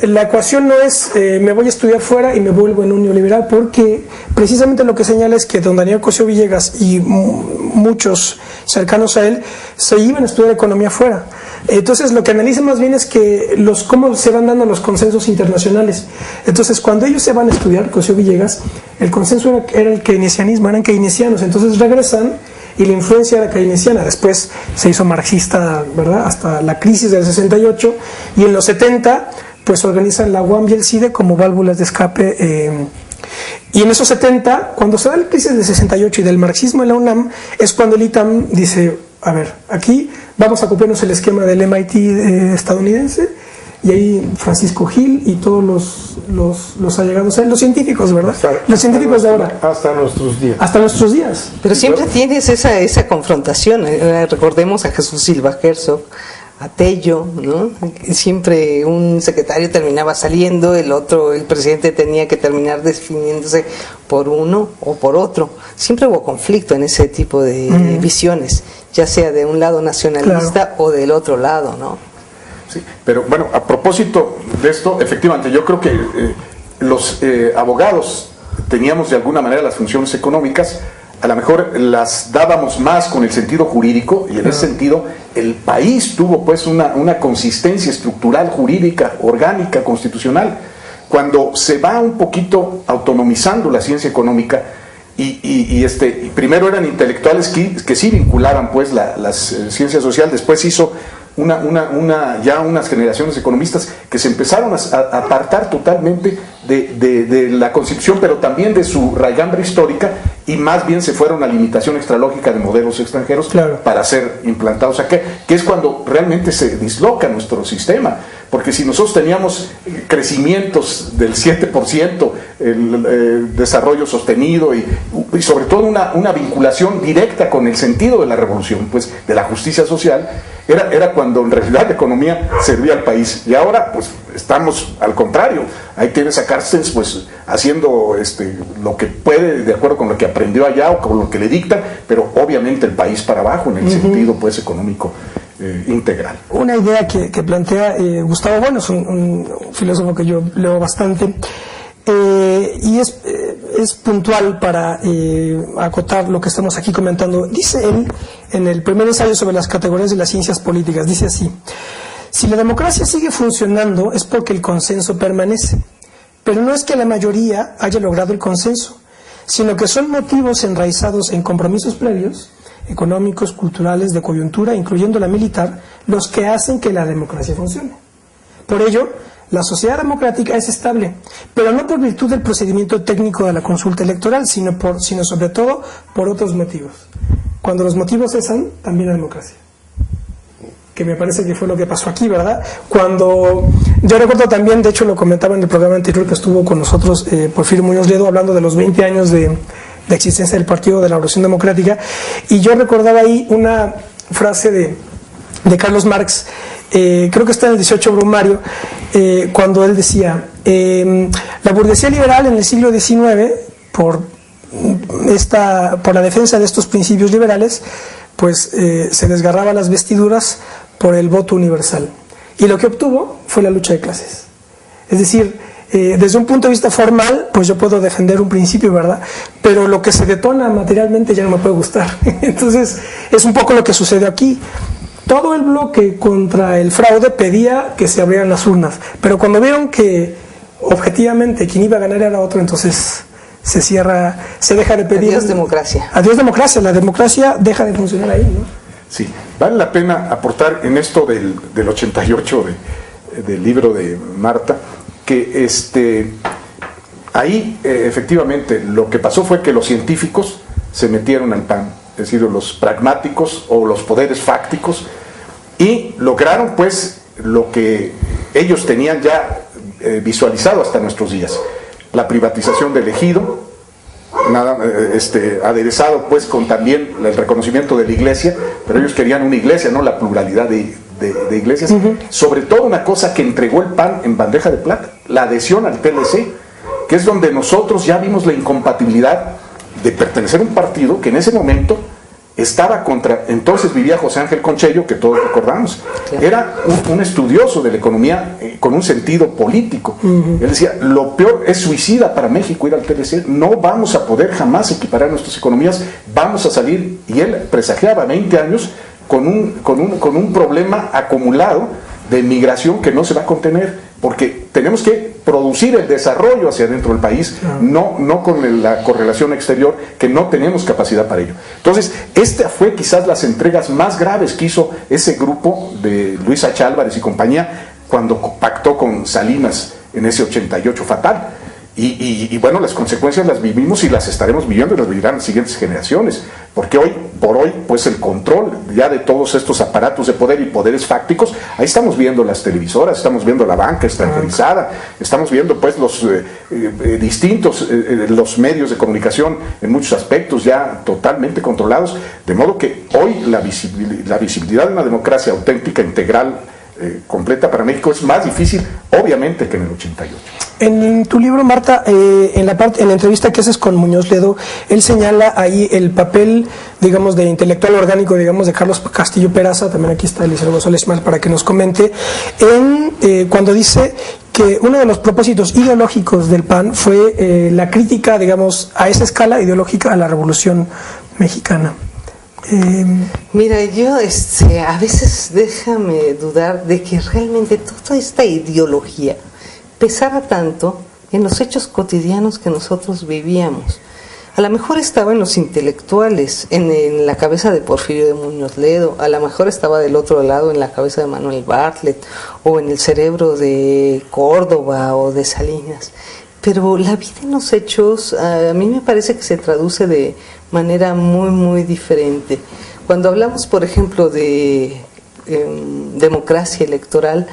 la ecuación no es me voy a estudiar fuera y me vuelvo en un neoliberal, porque precisamente lo que señala es que don Daniel Cosío Villegas y muchos cercanos a él se iban a estudiar economía fuera. Entonces lo que analiza más bien es que cómo se van dando los consensos internacionales. Entonces cuando ellos se van a estudiar, Cosío Villegas, el consenso era el keynesianismo, eran keynesianos. Entonces regresan y la influencia era keynesiana. Después se hizo marxista, ¿verdad? Hasta la crisis del 68, y en los 70 pues organizan la UAM y el CIDE como válvulas de escape. Y en esos 70, cuando se da la crisis del 68 y del marxismo en la UNAM, es cuando el ITAM dice, a ver, aquí vamos a copiarnos el esquema del MIT estadounidense, y ahí Francisco Gil y todos los allegados a él, los científicos, ¿verdad? Los científicos de ahora. Hasta nuestros días. Hasta nuestros días. Pero siempre tienes esa confrontación. Recordemos a Jesús Silva Herzog, a Tello, ¿no? Siempre un secretario terminaba saliendo, el presidente tenía que terminar definiéndose por uno o por otro. Siempre hubo conflicto en ese tipo de visiones, ya sea de un lado nacionalista o del otro lado, ¿no? Sí, pero bueno, a propósito de esto, efectivamente, yo creo que los abogados teníamos de alguna manera las funciones económicas, a lo mejor las dábamos más con el sentido jurídico, y en ese sentido el país tuvo pues una consistencia estructural, jurídica, orgánica, constitucional. Cuando se va un poquito autonomizando la ciencia económica, y primero eran intelectuales que sí vinculaban pues las ciencias sociales, después hizo ya unas generaciones de economistas que se empezaron a apartar totalmente de la concepción, pero también de su raigambre histórica, y más bien se fueron a la imitación extralógica de modelos extranjeros, claro, para ser implantados acá, que es cuando realmente se disloca nuestro sistema. Porque si nosotros teníamos crecimientos del 7%, el desarrollo sostenido y sobre todo una vinculación directa con el sentido de la revolución, pues de la justicia social, era cuando en realidad la economía servía al país. Y ahora pues estamos al contrario. Ahí tienes a Carstens pues haciendo lo que puede de acuerdo con lo que aprendió allá o con lo que le dictan, pero obviamente el país para abajo en el sentido pues económico integral. Una idea que plantea Gustavo Bueno, es un filósofo que yo leo bastante, y es puntual para acotar lo que estamos aquí comentando. Dice él, en el primer ensayo sobre las categorías de las ciencias políticas, dice así: si la democracia sigue funcionando es porque el consenso permanece, pero no es que la mayoría haya logrado el consenso, sino que son motivos enraizados en compromisos previos, económicos, culturales, de coyuntura, incluyendo la militar, los que hacen que la democracia funcione. Por ello, La sociedad democrática es estable, pero no por virtud del procedimiento técnico de la consulta electoral, sino sobre todo por otros motivos. Cuando los motivos cesan, también hay democracia. Que me parece que fue lo que pasó aquí, ¿verdad? Cuando, yo recuerdo también, de hecho lo comentaba en el programa anterior que estuvo con nosotros Porfirio Muñoz Ledo, hablando de los 20 años de existencia del Partido de la Revolución Democrática, y yo recordaba ahí una frase de Carlos Marx, creo que está en el 18 Brumario, cuando él decía, la burguesía liberal en el siglo XIX, por la defensa de estos principios liberales, pues se desgarraba las vestiduras por el voto universal. Y lo que obtuvo fue la lucha de clases. Es decir, desde un punto de vista formal, pues yo puedo defender un principio, ¿verdad? Pero lo que se detona materialmente ya no me puede gustar. Entonces, es un poco lo que sucedió aquí. Todo el bloque contra el fraude pedía que se abrieran las urnas, pero cuando vieron que objetivamente quien iba a ganar era otro, entonces se cierra, se deja de pedir. Adiós democracia. Adiós democracia, la democracia deja de funcionar ahí, ¿no? Sí, vale la pena aportar en esto del 88 del libro de Marta, que ahí efectivamente lo que pasó fue que los científicos se metieron al PAN, es decir, los pragmáticos o los poderes fácticos, y lograron pues lo que ellos tenían ya visualizado hasta nuestros días: la privatización del ejido, aderezado pues con también el reconocimiento de la iglesia, pero ellos querían una iglesia, no la pluralidad de iglesias. Sobre todo una cosa que entregó el PAN en bandeja de plata: la adhesión al PLC, que es donde nosotros ya vimos la incompatibilidad de pertenecer a un partido que en ese momento estaba contra, entonces vivía José Ángel Conchello, que todos recordamos, era un estudioso de la economía con un sentido político. Él decía, lo peor es suicida para México ir al TLC, no vamos a poder jamás equiparar nuestras economías, vamos a salir, y él presagiaba 20 años con un problema acumulado de migración que no se va a contener, porque tenemos que producir el desarrollo hacia dentro del país, no con la correlación exterior, que no tenemos capacidad para ello. Entonces, esta fue quizás las entregas más graves que hizo ese grupo de Luis H. Álvarez y compañía cuando pactó con Salinas en ese 88 fatal. Y bueno, las consecuencias las vivimos y las estaremos viviendo y las vivirán las siguientes generaciones, porque hoy por hoy pues el control ya de todos estos aparatos de poder y poderes fácticos, ahí estamos viendo las televisoras, estamos viendo la banca extranjerizada, estamos viendo pues los distintos los medios de comunicación en muchos aspectos ya totalmente controlados, de modo que hoy la visibilidad de una democracia auténtica, integral, completa para México es más difícil obviamente que en el 88. En tu libro, Marta, en la entrevista que haces con Muñoz Ledo, él señala ahí el papel, digamos, de intelectual orgánico, digamos, de Carlos Castillo Peraza, también aquí está Eliseo González Mal para que nos comente, cuando dice que uno de los propósitos ideológicos del PAN fue la crítica, digamos, a esa escala ideológica a la Revolución Mexicana. Mira, yo a veces déjame dudar de que realmente toda esta ideología pesara tanto en los hechos cotidianos que nosotros vivíamos. A lo mejor estaba en los intelectuales, en la cabeza de Porfirio de Muñoz Ledo, a lo mejor estaba del otro lado en la cabeza de Manuel Bartlett, o en el cerebro de Córdoba o de Salinas. Pero la vida en los hechos a mí me parece que se traduce de manera muy, muy diferente. Cuando hablamos, por ejemplo, de democracia electoral,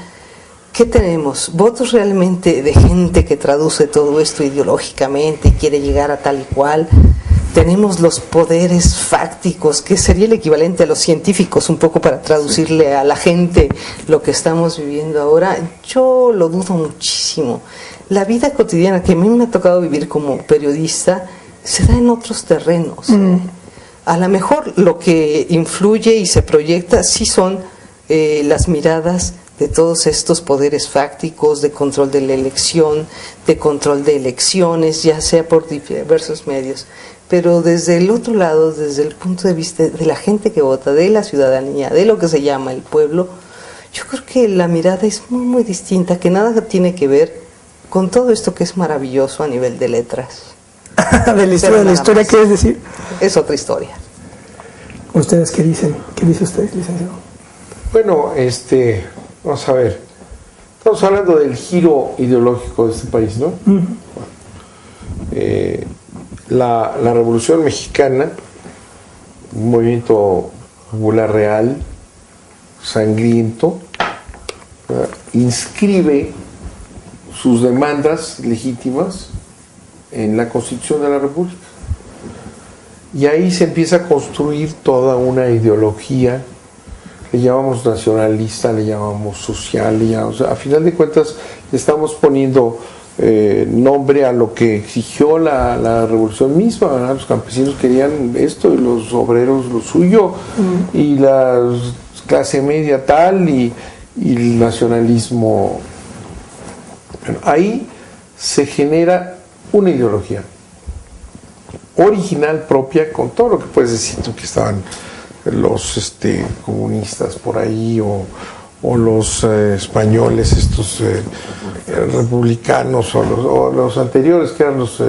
¿qué tenemos? Votos realmente de gente que traduce todo esto ideológicamente y quiere llegar a tal y cual. Tenemos los poderes fácticos, que sería el equivalente a los científicos, un poco para traducirle a la gente lo que estamos viviendo ahora. Yo lo dudo muchísimo. La vida cotidiana que a mí me ha tocado vivir como periodista se da en otros terrenos. A lo mejor lo que influye y se proyecta sí son las miradas de todos estos poderes fácticos, de control de la elección, de control de elecciones, ya sea por diversos medios. Pero desde el otro lado, desde el punto de vista de la gente que vota, de la ciudadanía, de lo que se llama el pueblo, yo creo que la mirada es muy, muy distinta, que nada tiene que ver con todo esto que es maravilloso a nivel de letras. ¿De la historia qué es decir? Es otra historia. ¿Ustedes qué dicen? ¿Qué dice usted, licenciado? Bueno, vamos a ver. Estamos hablando del giro ideológico de este país, ¿no? La Revolución Mexicana, un movimiento popular real, sangriento, inscribe sus demandas legítimas en la Constitución de la República. Y ahí se empieza a construir toda una ideología, le llamamos nacionalista, le llamamos social, a final de cuentas le estamos poniendo nombre a lo que exigió la revolución misma, ¿verdad? Los campesinos querían esto y los obreros lo suyo, y la clase media tal, y el nacionalismo. Bueno, ahí se genera una ideología original propia, con todo lo que puedes decir tú, que estaban los comunistas por ahí, o los españoles, estos republicanos, o los anteriores, que eran los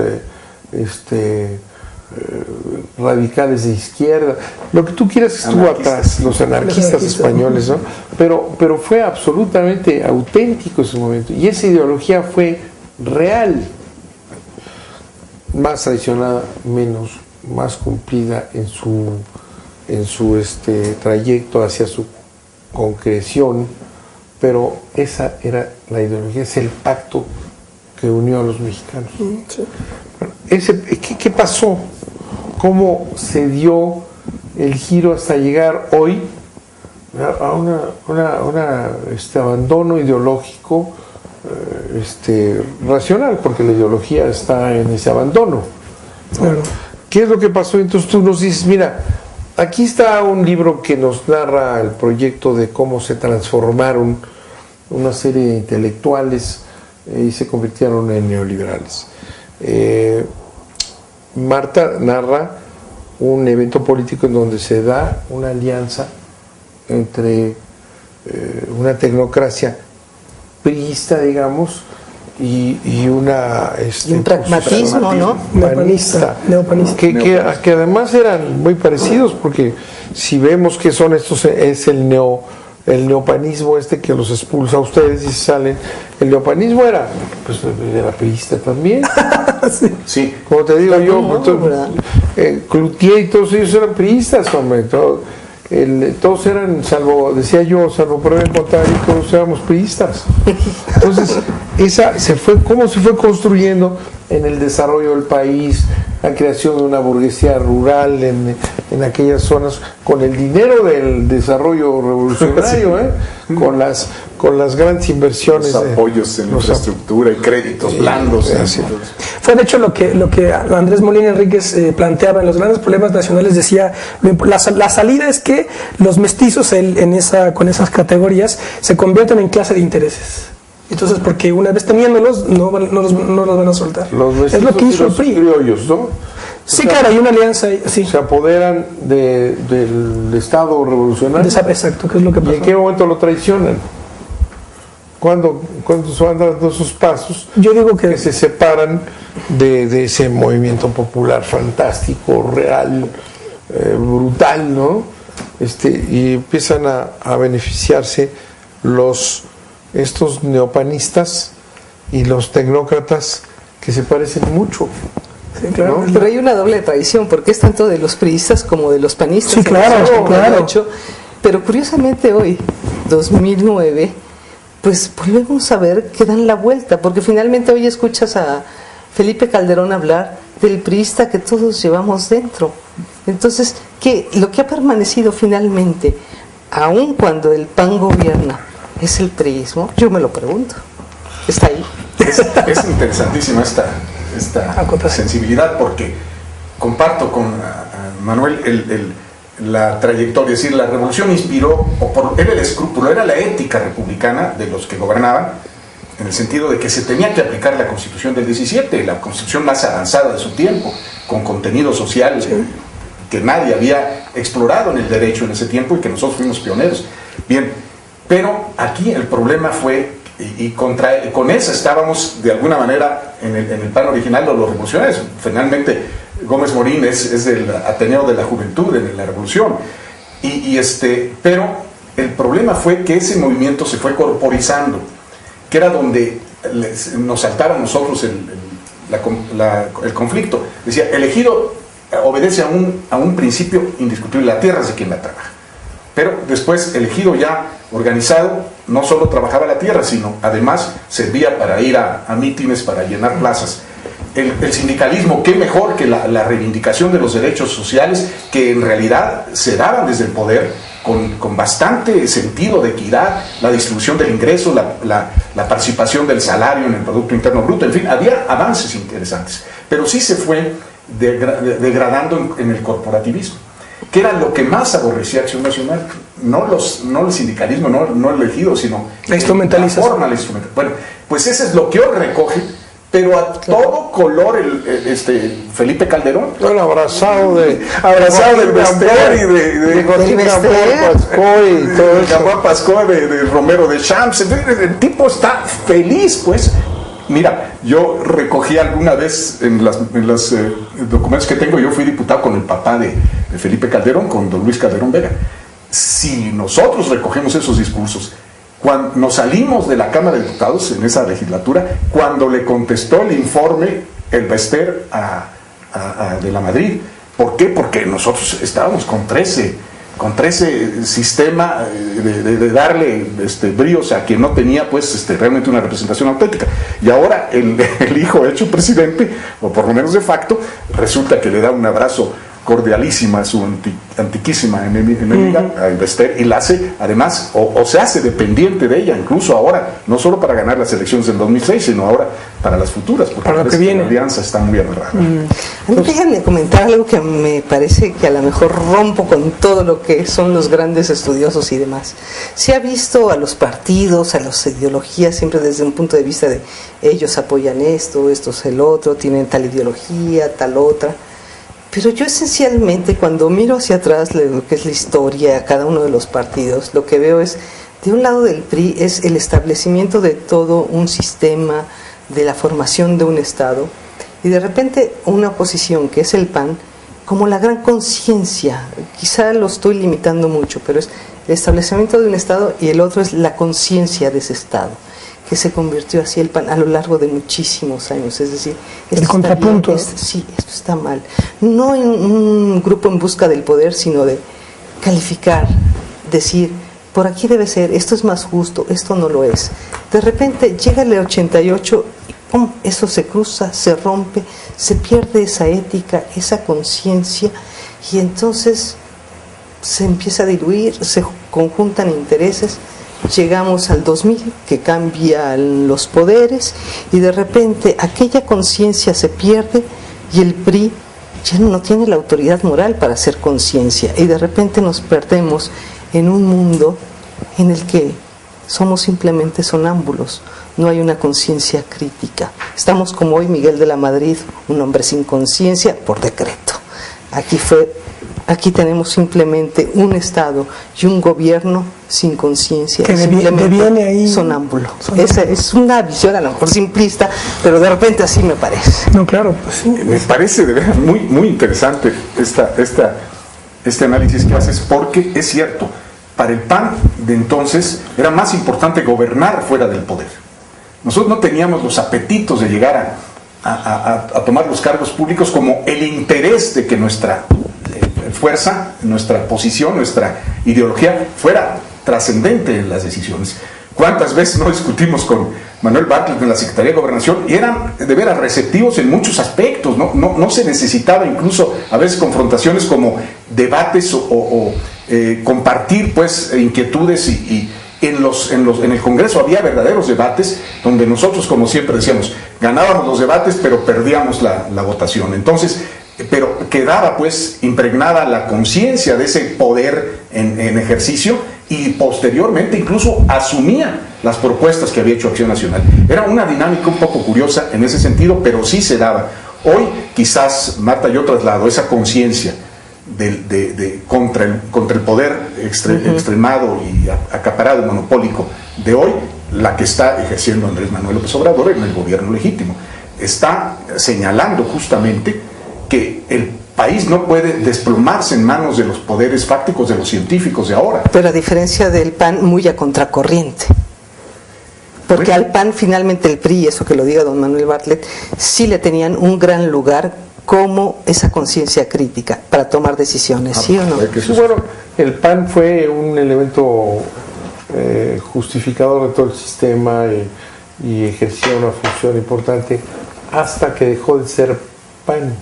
radicales de izquierda, lo que tú quieras que estuvo atrás, los anarquistas españoles, ¿no? Pero fue absolutamente auténtico ese momento, y esa ideología fue real, más traicionada, menos, más cumplida en su trayecto hacia su concreción, pero esa era la ideología, es el pacto que unió a los mexicanos. Sí. Bueno, ¿qué pasó? ¿Cómo se dio el giro hasta llegar hoy a un abandono ideológico racional? Porque la ideología está en ese abandono, ¿no? Claro. ¿Qué es lo que pasó? Entonces tú nos dices, mira, aquí está un libro que nos narra el proyecto de cómo se transformaron una serie de intelectuales y se convirtieron en neoliberales. Marta narra un evento político en donde se da una alianza entre una tecnocracia priista, digamos, y un pragmatismo, ¿no? Neopanista. Que además eran muy parecidos, porque si vemos que son estos, es el neopanismo que los expulsa a ustedes y salen. El neopanismo era priista también. Sí. Como te digo Cloutier y todos ellos eran priistas, hombre. Todos eran, salvo prueba en contrario, todos éramos priistas. Entonces, cómo se fue construyendo en el desarrollo del país, la creación de una burguesía rural en aquellas zonas, con el dinero del desarrollo revolucionario, con las grandes inversiones, los apoyos en infraestructura y créditos blandos. Fue de hecho lo que Andrés Molina Enríquez planteaba en los grandes problemas nacionales. Decía, la salida es que los mestizos con esas categorías se convierten en clase de intereses. Entonces, porque una vez teniéndolos, no los van a soltar. Es lo que hizo el PRI. Criollos, ¿no? Sí, claro, hay una alianza. Sí. Se apoderan del Estado revolucionario. Exacto, ¿qué es lo que pasó? ¿Y en qué momento lo traicionan? Cuando se van dando esos pasos, yo digo que se separan de ese movimiento popular fantástico, real, brutal, ¿no? Y empiezan a beneficiarse estos neopanistas y los tecnócratas, que se parecen mucho. Sí, claro. ¿No? Pero hay una doble traición, porque es tanto de los priistas como de los panistas. Sí, claro. Pero curiosamente hoy, 2009, pues volvemos a ver que dan la vuelta, porque finalmente hoy escuchas a Felipe Calderón hablar del priista que todos llevamos dentro. Entonces, lo que ha permanecido finalmente, aun cuando el PAN gobierna, es el priismo. Yo me lo pregunto. Está ahí. Es interesantísima esta sensibilidad, porque comparto con Manuel la trayectoria. Es decir, la revolución inspiró, era el escrúpulo, era la ética republicana de los que gobernaban, en el sentido de que se tenía que aplicar la Constitución del 17, la Constitución más avanzada de su tiempo, con contenido social que nadie había explorado en el derecho en ese tiempo y que nosotros fuimos pioneros. Bien, pero aquí el problema fue, con eso estábamos de alguna manera en el PAN original de los revolucionarios. Finalmente Gómez Morín es del Ateneo de la Juventud en la Revolución, pero el problema fue que ese movimiento se fue corporizando, que era donde nos saltaba a nosotros el conflicto. Decía, el ejido obedece a un principio indiscutible: la tierra es de quien la trabaja. Pero después el ejido ya organizado no solo trabajaba la tierra, sino además servía para ir a mítines, para llenar plazas. El sindicalismo, qué mejor que la reivindicación de los derechos sociales, que en realidad se daban desde el poder con bastante sentido de equidad, la distribución del ingreso, la participación del salario en el Producto Interno Bruto, en fin, había avances interesantes, pero sí se fue degradando en el corporativismo, que era lo que más aborrecía Acción Nacional, no el sindicalismo, no el elegido, sino la instrumentalización. La forma, bueno, pues eso es lo que hoy recoge, pero a todo color Felipe Calderón. Bueno, abrazado del Bester y de Gamboa Pascoe, de Romero de Champs. El tipo está feliz, pues. Mira, yo recogí alguna vez en los documentos que tengo, yo fui diputado con el papá de Felipe Calderón, con don Luis Calderón Vega. Si nosotros recogemos esos discursos, cuando nos salimos de la Cámara de Diputados en esa legislatura, cuando le contestó el informe el Bester de la Madrid. ¿Por qué? Porque nosotros estábamos contra ese sistema de darle bríos a quien no tenía pues realmente una representación auténtica. Y ahora el hijo hecho presidente, o por lo menos de facto, resulta que le da un abrazo cordialísima a su antiquísima enemiga, a Bester, y la hace, además, o se hace dependiente de ella, incluso ahora, no solo para ganar las elecciones del 2006, sino ahora para las futuras, porque para lo que viene. La alianza está muy amarrada. A mí déjenme comentar algo que me parece que a lo mejor rompo con todo lo que son los grandes estudiosos y demás. Se ha visto a los partidos, a las ideologías, siempre desde un punto de vista de ellos apoyan esto, estos el otro, tienen tal ideología, tal otra. Pero yo esencialmente, cuando miro hacia atrás lo que es la historia, cada uno de los partidos, lo que veo es, de un lado del PRI es el establecimiento de todo un sistema, de la formación de un Estado, y de repente una oposición que es el PAN, como la gran conciencia, quizá lo estoy limitando mucho, pero es el establecimiento de un Estado, y el otro es la conciencia de ese Estado, que se convirtió así el PAN a lo largo de muchísimos años. Es decir, el contrapunto. Sí, esto está mal. No en un grupo en busca del poder, sino de calificar, decir, por aquí debe ser, esto es más justo, esto no lo es. De repente llega el 88 y ¡pum!, eso se cruza, se rompe, se pierde esa ética, esa conciencia, y entonces se empieza a diluir, se conjuntan intereses. Llegamos al 2000, que cambian los poderes, y de repente aquella conciencia se pierde y el PRI ya no tiene la autoridad moral para hacer conciencia, y de repente nos perdemos en un mundo en el que somos simplemente sonámbulos, no hay una conciencia crítica. Estamos como hoy Miguel de la Madrid, un hombre sin conciencia por decreto. Aquí tenemos simplemente un Estado y un gobierno sin conciencia, que deviene ahí sonámbulo. Esa es una visión a lo mejor simplista, pero de repente así me parece. No, claro, pues sí. Me parece de verdad muy, muy interesante este análisis que haces, porque es cierto, para el PAN de entonces era más importante gobernar fuera del poder. Nosotros no teníamos los apetitos de llegar a tomar los cargos públicos como el interés de que nuestra fuerza, nuestra posición, nuestra ideología fuera trascendente en las decisiones. ¿Cuántas veces no discutimos con Manuel Bartlett en la Secretaría de Gobernación? Y eran de veras receptivos en muchos aspectos, no se necesitaba incluso a veces confrontaciones como debates o compartir pues inquietudes, y en el Congreso había verdaderos debates donde nosotros, como siempre decíamos, ganábamos los debates pero perdíamos la votación. Entonces, pero quedaba pues impregnada la conciencia de ese poder en ejercicio, y posteriormente incluso asumía las propuestas que había hecho Acción Nacional. Era una dinámica un poco curiosa en ese sentido, pero sí se daba. Hoy quizás, Marta, yo traslado esa conciencia contra el poder extremado y acaparado y monopólico de hoy, la que está ejerciendo Andrés Manuel López Obrador en el gobierno legítimo. Está señalando justamente que el país no puede desplomarse en manos de los poderes fácticos de los científicos de ahora. Pero a diferencia del PAN, muy a contracorriente. Porque al PAN finalmente el PRI, eso que lo diga don Manuel Bartlett, sí le tenían un gran lugar como esa conciencia crítica para tomar decisiones, ¿sí o no? Sí, bueno, el PAN fue un elemento justificador de todo el sistema y ejercía una función importante hasta que dejó de ser PAN.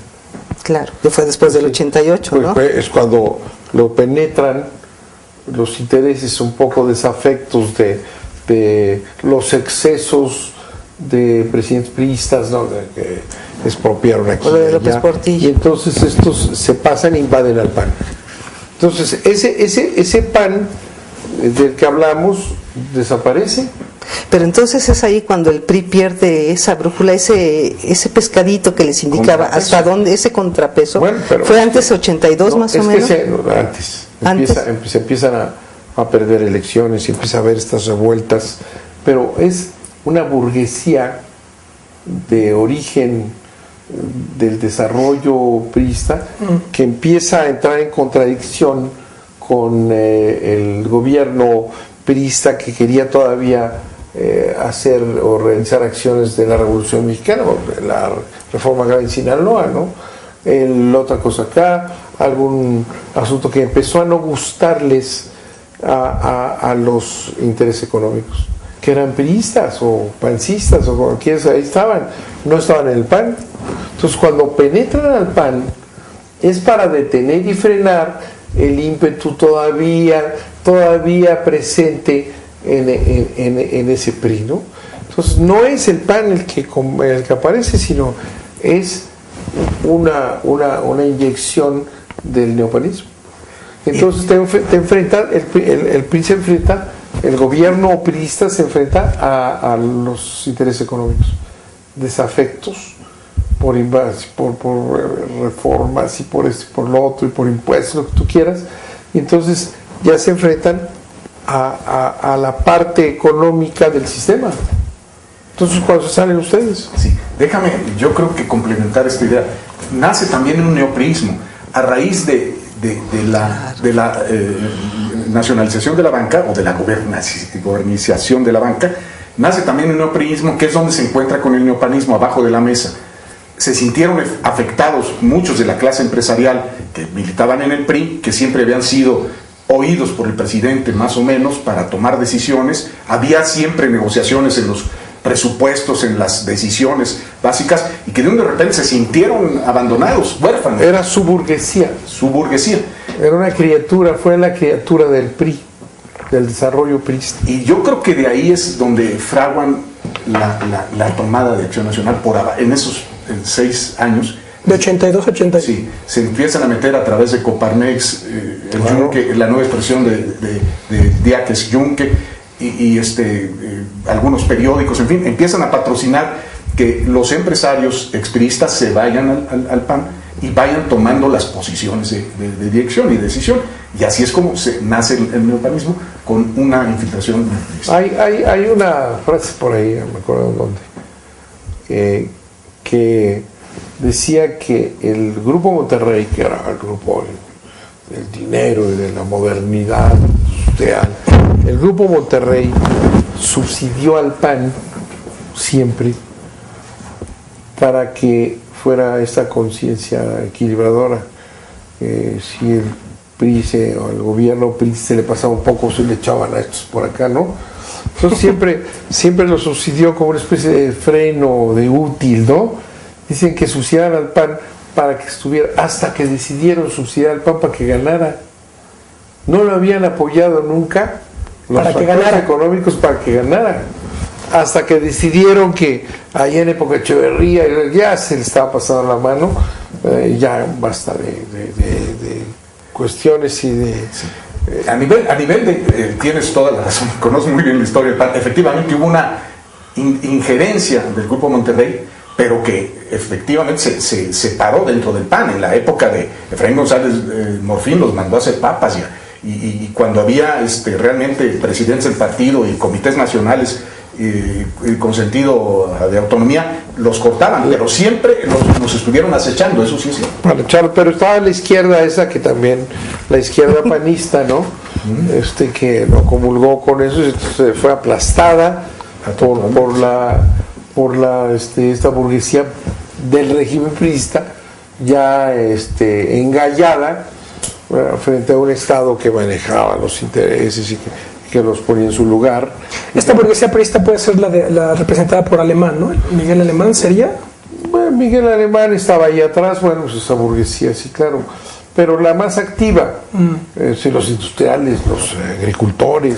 Claro, que fue después del 88, ¿no? Es cuando lo penetran los intereses un poco desafectos de los excesos de presidentes priistas, ¿no? Que expropiaron aquí O de y López allá, Portillo. y entonces estos se pasan e invaden al PAN. Entonces ese PAN del que hablamos desaparece. Pero entonces es ahí cuando el PRI pierde esa brújula, ese pescadito que les indicaba Contrapeso. hasta dónde, ese contrapeso. Bueno, pero ¿Fue antes 82 no, más es o que menos? antes. Se empiezan a perder elecciones y empieza a haber estas revueltas, pero es una burguesía de origen del desarrollo priista que empieza a entrar en contradicción con el gobierno priista que quería todavía hacer o realizar acciones de la Revolución Mexicana, la reforma agraria en Sinaloa, ¿no? Otra cosa acá, algún asunto que empezó a no gustarles a los intereses económicos, que eran priistas o pancistas o cualquiera, ahí estaban, no estaban en el PAN. Entonces cuando penetran al PAN es para detener y frenar el ímpetu todavía presente en ese PRI, ¿no? Entonces no es el PAN el que aparece, sino es una inyección del neopanismo. Entonces te enfrenta, el PRI se enfrenta, el gobierno priista se enfrenta a los intereses económicos, desafectos por reformas y por esto y por lo otro y por impuestos, lo que tú quieras, y entonces ya se enfrentan a la parte económica del sistema. Entonces, ¿cuándo salen ustedes? Sí, déjame, yo creo que complementar esta idea. Nace también un neopriismo a raíz de la nacionalización de la banca o de la gobernización de la banca. Nace también un neopriismo que es donde se encuentra con el neopanismo abajo de la mesa. Se sintieron afectados muchos de la clase empresarial que militaban en el PRI, que siempre habían sido oídos por el presidente más o menos para tomar decisiones. Había siempre negociaciones en los presupuestos, en las decisiones básicas, y que de repente se sintieron abandonados, huérfanos. Era su burguesía. Su burguesía. Era una criatura, fue la criatura del PRI, del desarrollo priista. Y yo creo que de ahí es donde fraguan la tomada de Acción Nacional en esos 6 años. De 82 a 86. Sí, se empiezan a meter a través de Coparmex, el Claro. Yunque, la nueva expresión de Diáquez Yunque, y algunos periódicos, en fin, empiezan a patrocinar que los empresarios expriistas se vayan al PAN y vayan tomando las posiciones de dirección y decisión. Y así es como nace el neopanismo, con una infiltración. Hay una frase por ahí, no me acuerdo en dónde, que decía que el Grupo Monterrey, que era el grupo del dinero y de la modernidad social, el Grupo Monterrey subsidió al PAN siempre para que fuera esta conciencia equilibradora. Si el PRI o el gobierno PRI se le pasaba un poco, se le echaban a estos por acá, ¿no? Entonces siempre lo subsidió como una especie de freno, de útil, ¿no? Dicen que subsidiaran al PAN para que estuviera, hasta que decidieron subsidiar al PAN para que ganara. No lo habían apoyado nunca los Para que factores ganara. económicos para que ganara. Hasta que decidieron que allá en época de Echeverría ya se le estaba pasando la mano, ya basta de cuestiones y de... A nivel de, tienes toda la razón, conozco muy bien la historia del PAN. Efectivamente hubo una injerencia del Grupo Monterrey, pero que efectivamente se separó dentro del PAN. En la época de Efraín González Morfín los mandó a hacer papas ya. Y cuando había realmente presidentes del partido y comités nacionales con sentido de autonomía, los cortaban, pero siempre nos estuvieron acechando, eso sí es cierto. Para echar, pero estaba la izquierda esa que también, la izquierda panista, ¿no? Que no comulgó con eso, entonces fue aplastada esta burguesía del régimen priista ya engallada frente a un Estado que manejaba los intereses y que los ponía en su lugar. Esta burguesía priista puede ser la representada por Alemán, ¿no? Miguel Alemán sería. Bueno, Miguel Alemán estaba ahí atrás, bueno, pues esa burguesía, sí, claro, pero la más activa, los industriales, los agricultores,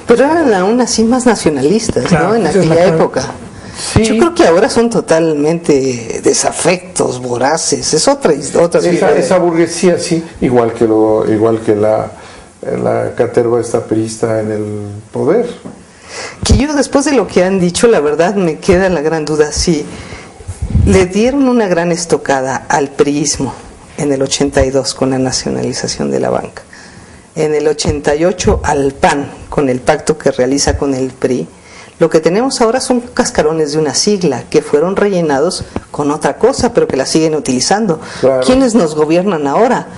pero eran aún así más nacionalistas, claro, ¿no? En aquella época. Sí. Yo creo que ahora son totalmente desafectos, voraces, es otra esa burguesía, sí, igual que la caterva esta priista en el poder. Que yo, después de lo que han dicho, la verdad me queda la gran duda si le dieron una gran estocada al priismo en el 82 con la nacionalización de la banca, en el 88 al PAN con el pacto que realiza con el PRI. Lo que tenemos ahora son cascarones de una sigla que fueron rellenados con otra cosa, pero que la siguen utilizando. Claro. ¿Quiénes nos gobiernan ahora?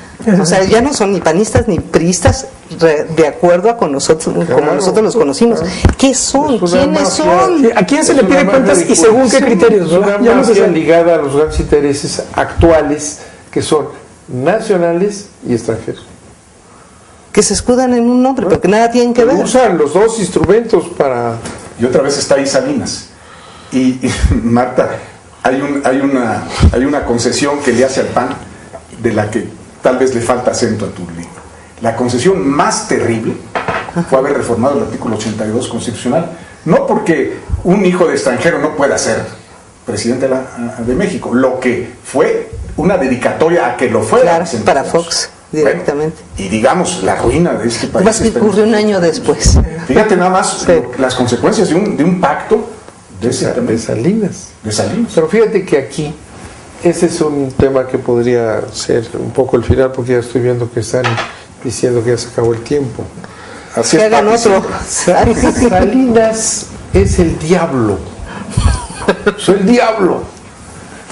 O sea, ya no son ni panistas ni priistas de acuerdo a con nosotros, como nosotros los conocimos. ¿Qué son? ¿Quiénes son? ¿A quién se le pide cuentas y según qué criterios? Es una mafia ligada a los grandes intereses actuales que son nacionales y extranjeros. Que se escudan en un nombre, porque nada tienen que ver. Usan los dos instrumentos para... Y otra vez está ahí Salinas. Y Marta, hay una concesión que le hace al PAN de la que tal vez le falta acento a tu libro. La concesión más terrible fue haber reformado el artículo 82 constitucional. No porque un hijo de extranjero no pueda ser presidente de México, lo que fue una dedicatoria a que lo fuera. Claro, para Fox. Directamente. Bueno, y digamos, la ruina de este país. Más que ocurrió un año después. Fíjate nada más las consecuencias de un pacto de Salinas. De Salinas. Pero fíjate que aquí, ese es un tema que podría ser un poco el final, porque ya estoy viendo que están diciendo que ya se acabó el tiempo. Así es, hagan otro. Salinas es el diablo. Soy el diablo.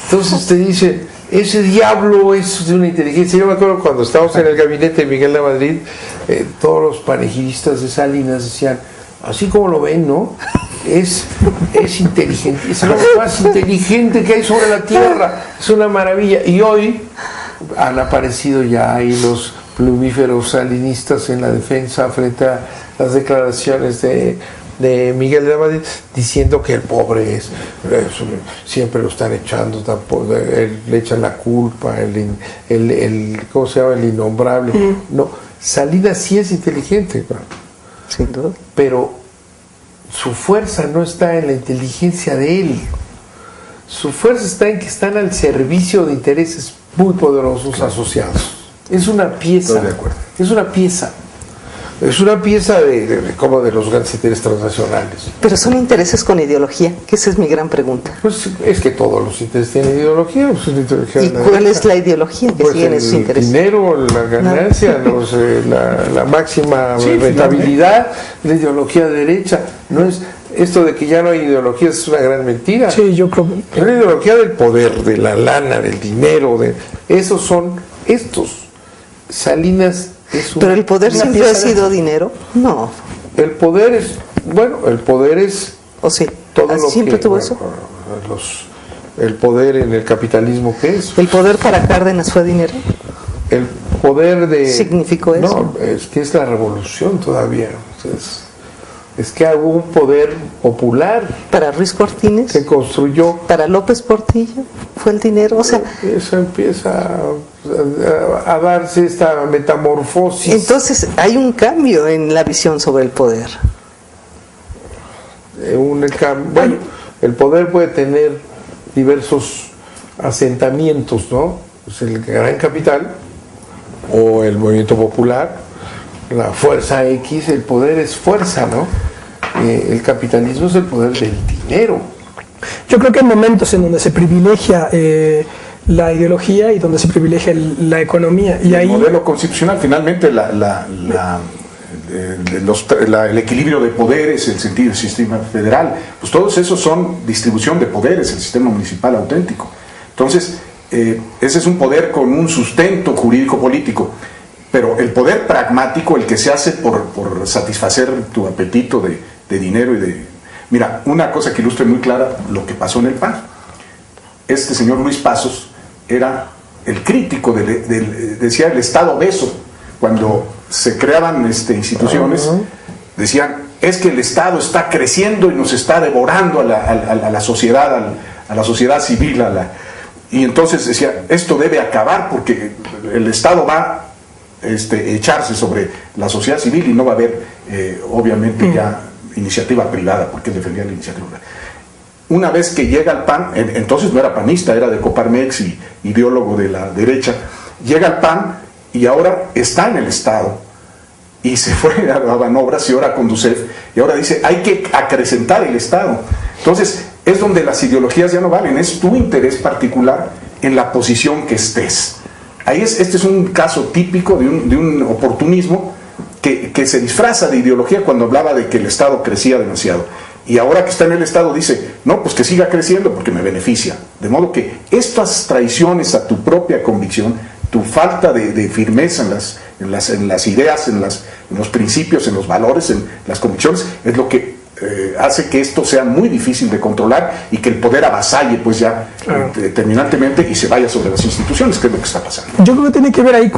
Entonces te dice, ese diablo es de una inteligencia. Yo me acuerdo cuando estábamos en el gabinete de Miguel de Madrid, todos los panegidistas de Salinas decían, así como lo ven, ¿no? Es inteligente, es lo más inteligente que hay sobre la tierra, es una maravilla. Y hoy han aparecido ya ahí los plumíferos salinistas en la defensa frente a las declaraciones de Miguel de Madrid, diciendo que el pobre siempre lo están echando, tampoco, le echan la culpa, ¿cómo se llama? El innombrable. No, Salinas sí es inteligente, claro. Sin duda. Pero su fuerza no está en la inteligencia de él. Su fuerza está en que están al servicio de intereses muy poderosos asociados. Es una pieza. Estoy de acuerdo. Es una pieza. Es una pieza como de los grandes intereses transnacionales. Pero son intereses con ideología, que esa es mi gran pregunta. Pues es que todos los intereses tienen ideología. Pues la ideología ¿Y cuál es la ideología que siguen esos intereses? El dinero, la ganancia, la máxima rentabilidad, la ideología derecha. No es esto de que ya no hay ideología, es una gran mentira. Sí, yo creo. Es la ideología del poder, de la lana, del dinero, esos son estos. Salinas es ¿Pero el poder siempre ha sido dinero? No. El poder es ¿O sí? Todo lo ¿Siempre que, tuvo eso? El poder en el capitalismo, ¿qué es? ¿El poder para Cárdenas fue dinero? El poder de... ¿Significó eso? No, es que es la revolución todavía. Es que hubo un poder popular. ¿Para Ruiz Cortines? Se construyó. ¿Para López Portillo? ¿Fue el dinero? O sea... Eso empieza a darse esta metamorfosis. Entonces hay un cambio en la visión sobre el poder. Bueno, el poder puede tener diversos asentamientos, ¿no? Pues el gran capital o el movimiento popular, la fuerza X, el poder es fuerza, ¿no? El capitalismo es el poder del dinero. Yo creo que hay momentos en donde se privilegia la ideología y donde se privilegia la economía. Y el ahí... modelo constitucional, finalmente, el equilibrio de poderes, el sentido del sistema federal, pues todos esos son distribución de poderes, el sistema municipal auténtico. Entonces, ese es un poder con un sustento jurídico-político, pero el poder pragmático, el que se hace por satisfacer tu apetito de dinero y de... Mira, una cosa que ilustra muy clara lo que pasó en el PAN. Este señor Luis Pasos era el crítico decía el Estado obeso. Cuando se creaban instituciones, decían, es que el Estado está creciendo y nos está devorando a la sociedad, a la sociedad civil, y entonces decía, esto debe acabar porque el Estado va a echarse sobre la sociedad civil y no va a haber, obviamente, ya iniciativa privada, porque defendía la iniciativa privada. Una vez que llega al PAN, entonces no era panista, era de Coparmex y ideólogo de la derecha, llega al PAN y ahora está en el Estado y se fue a Banobras y ahora a Conducef y ahora dice, hay que acrecentar el Estado. Entonces es donde las ideologías ya no valen, es tu interés particular en la posición que estés. Este es un caso típico de un oportunismo que se disfraza de ideología cuando hablaba de que el Estado crecía demasiado. Y ahora que está en el Estado dice, no, pues que siga creciendo porque me beneficia. De modo que estas traiciones a tu propia convicción, tu falta de firmeza en las ideas, en los principios, en los valores, en las convicciones, es lo que hace que esto sea muy difícil de controlar y que el poder avasalle pues ya terminantemente y se vaya sobre las instituciones, que es lo que está pasando. Yo creo que tiene que ver ahí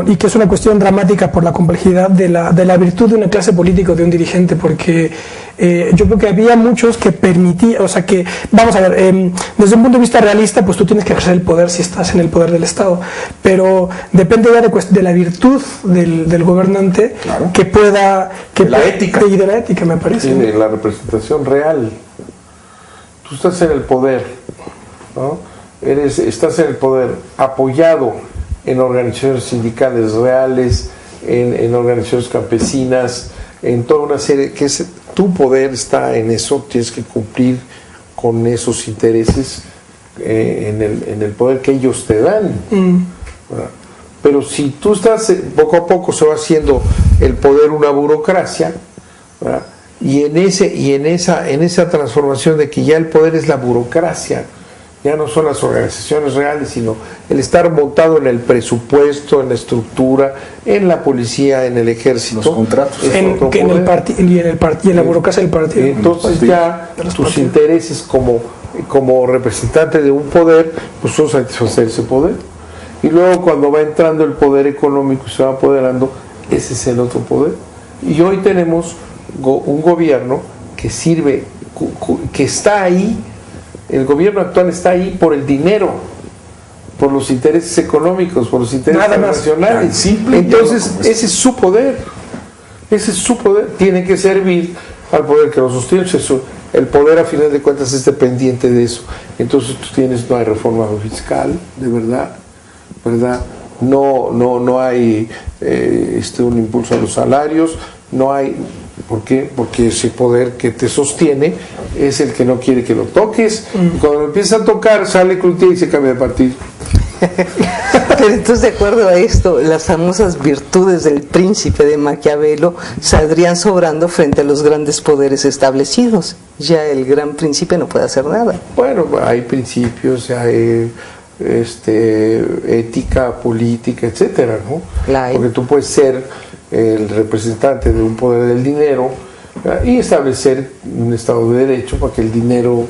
y que es una cuestión dramática por la complejidad de la virtud de una clase política o de un dirigente, porque yo creo que había muchos que permitían, o sea que, vamos a ver, desde un punto de vista realista, pues tú tienes que ejercer el poder si estás en el poder del Estado, pero depende ya de la virtud del gobernante, claro, que pueda... la ética. Y de la ética, me parece. Sí, de la representación real. Tú estás en el poder, ¿no? Estás en el poder apoyado en organizaciones sindicales reales, en organizaciones campesinas, en toda una serie, que tu poder está en eso, tienes que cumplir con esos intereses en el poder que ellos te dan. Pero si tú estás, poco a poco se va haciendo el poder una burocracia, ¿verdad? Y en esa transformación de que ya el poder es la burocracia, ya no son las organizaciones reales, sino el estar montado en el presupuesto, en la estructura, en la policía, en el ejército, los contratos, en la burocracia del partido. Entonces ya tus intereses como representante de un poder, pues son satisfacer ese poder. Y luego cuando va entrando el poder económico y se va apoderando, ese es el otro poder. Y hoy tenemos un gobierno que sirve, que está ahí. El gobierno actual está ahí por el dinero, por los intereses económicos, por los intereses nacionales. Entonces, ese es su poder. Ese es su poder. Tiene que servir al poder que lo sostiene. El poder, a final de cuentas, es dependiente de eso. Entonces, no hay reforma fiscal, de verdad. No hay un impulso a los salarios, no hay... ¿Por qué? Porque ese poder que te sostiene es el que no quiere que lo toques. Cuando empieza a tocar, sale Cloutier y se cambia de partido. Pero entonces, de acuerdo a esto, las famosas virtudes del príncipe de Maquiavelo saldrían sobrando frente a los grandes poderes establecidos. Ya el gran príncipe no puede hacer nada. Bueno, hay principios, hay ética, política, etcétera, ¿no? Porque tú puedes ser el representante de un poder del dinero y establecer un Estado de Derecho para que el dinero,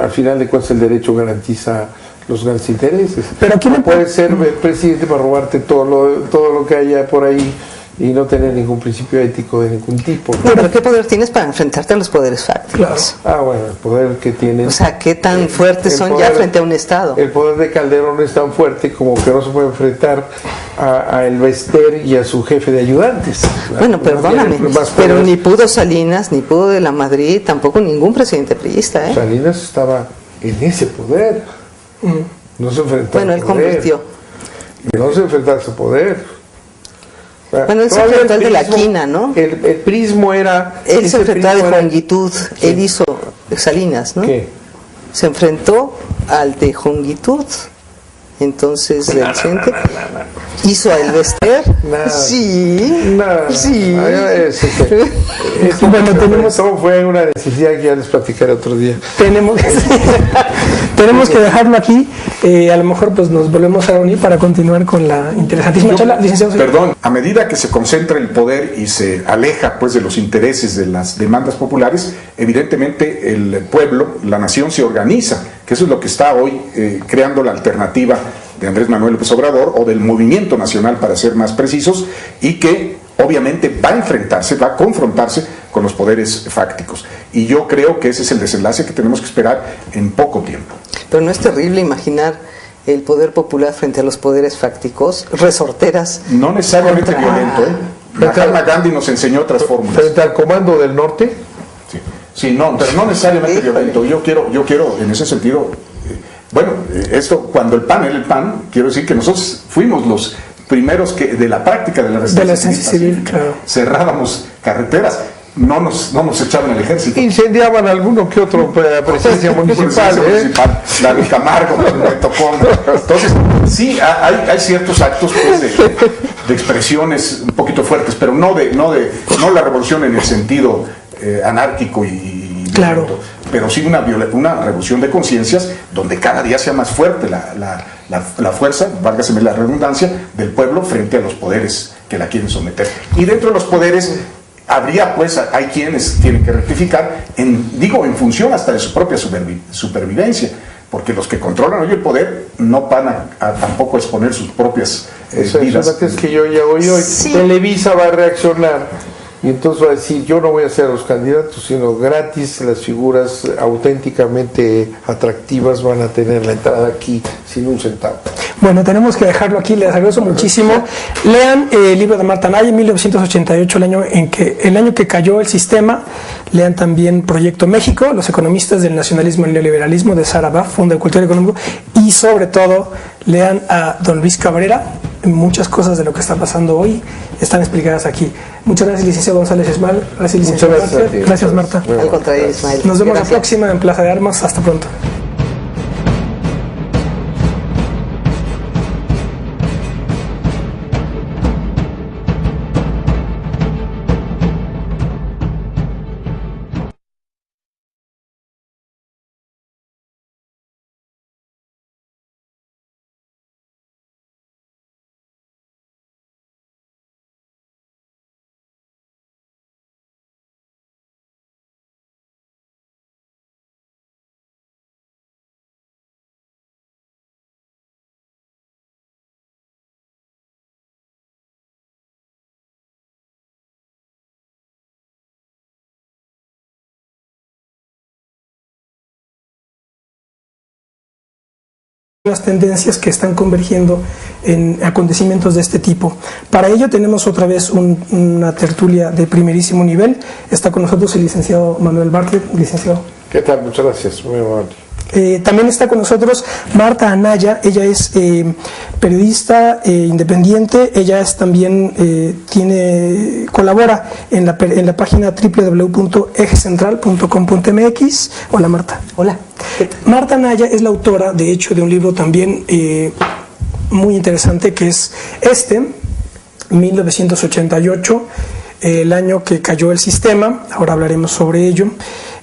al final de cuentas, el derecho garantiza los grandes intereses. Pero aquí no puedes ser presidente para robarte todo lo que haya por ahí y no tener ningún principio ético de ningún tipo, ¿no? Pero ¿qué poder tienes para enfrentarte a los poderes fácticos? Claro. Bueno, el poder que tienes... O sea, ¿qué tan fuertes son ya frente a un Estado? El poder de Calderón es tan fuerte como que no se puede enfrentar a El Bester y a su jefe de ayudantes. Bueno, perdóname, pero ni pudo Salinas, ni pudo de la Madrid, tampoco ningún presidente priista, ¿eh? Salinas estaba en ese poder. No se enfrentaba Bueno, él convirtió. No se enfrentaba a ese poder. Bueno, él se enfrentó al de la quina, ¿no? El prismo era... Él se enfrentó al de Jongitud, él hizo Salinas, ¿no? ¿Qué? Se enfrentó al de Jongitud. Entonces el Chente hizo a Elvester. Sí. Sí. Bueno, eso fue una necesidad que ya les platicaré otro día. Tenemos que dejarlo aquí. A lo mejor pues nos volvemos a reunir para continuar con la interesantísima charla. Licenciado. Perdón, a medida que se concentra el poder y se aleja pues de los intereses de las demandas populares, evidentemente el pueblo, la nación se organiza, que eso es lo que está hoy creando la alternativa de Andrés Manuel López Obrador, o del Movimiento Nacional para ser más precisos, y que obviamente va a enfrentarse, va a confrontarse con los poderes fácticos. Y yo creo que ese es el desenlace que tenemos que esperar en poco tiempo. Pero no es terrible imaginar el poder popular frente a los poderes fácticos, resorteras. No necesariamente violento, ¿eh? Mahatma Gandhi nos enseñó otras fórmulas. Frente al Comando del Norte. Sí, no, pero no necesariamente violento. Yo quiero en ese sentido, esto cuando el PAN era el PAN, quiero decir que nosotros fuimos los primeros que de la práctica de la resistencia civil, claro. Cerrábamos carreteras. No nos echaban el ejército. Incendiaban alguno que otro presencia municipal. La de Camargo, me tocó. Entonces, sí, hay ciertos actos pues, de expresiones un poquito fuertes, pero no la revolución en el sentido anárquico y claro. violento, pero sí una revolución de conciencias donde cada día sea más fuerte la fuerza, válgaseme la redundancia, del pueblo frente a los poderes que la quieren someter. Y dentro de los poderes habría, pues, hay quienes tienen que rectificar, en función hasta de su propia supervivencia, porque los que controlan hoy el poder no van a tampoco exponer sus propias vidas. Eso es que yo ya oí hoy. Sí. Televisa va a reaccionar y entonces va a decir, yo no voy a ser a los candidatos, sino gratis, las figuras auténticamente atractivas van a tener la entrada aquí sin un centavo. Bueno, tenemos que dejarlo aquí, les agradezco muchísimo. Lean el libro de Marta Anaya, 1988, el año que cayó el sistema. Lean también Proyecto México, los economistas del nacionalismo y el neoliberalismo, de Sara Baff, Fondo de Cultura Económico, y sobre todo lean a don Luis Cabrera. Muchas cosas de lo que está pasando hoy están explicadas aquí. Muchas gracias, licenciado González Esmal. Gracias, licenciado. Gracias, Marta. Al contrario, Ismael. Nos vemos la próxima en Plaza de Armas. Hasta pronto. Las tendencias que están convergiendo en acontecimientos de este tipo. Para ello tenemos otra vez una tertulia de primerísimo nivel. Está con nosotros el licenciado Manuel Bartlett. Licenciado. ¿Qué tal? Muchas gracias. Muy amable. También está con nosotros Marta Anaya. Ella es periodista independiente. Ella es también colabora en la página www.ejecentral.com.mx. Hola, Marta. Hola. Marta Anaya es la autora, de hecho, de un libro también muy interesante, que es 1988, el año que cayó el sistema. Ahora hablaremos sobre ello.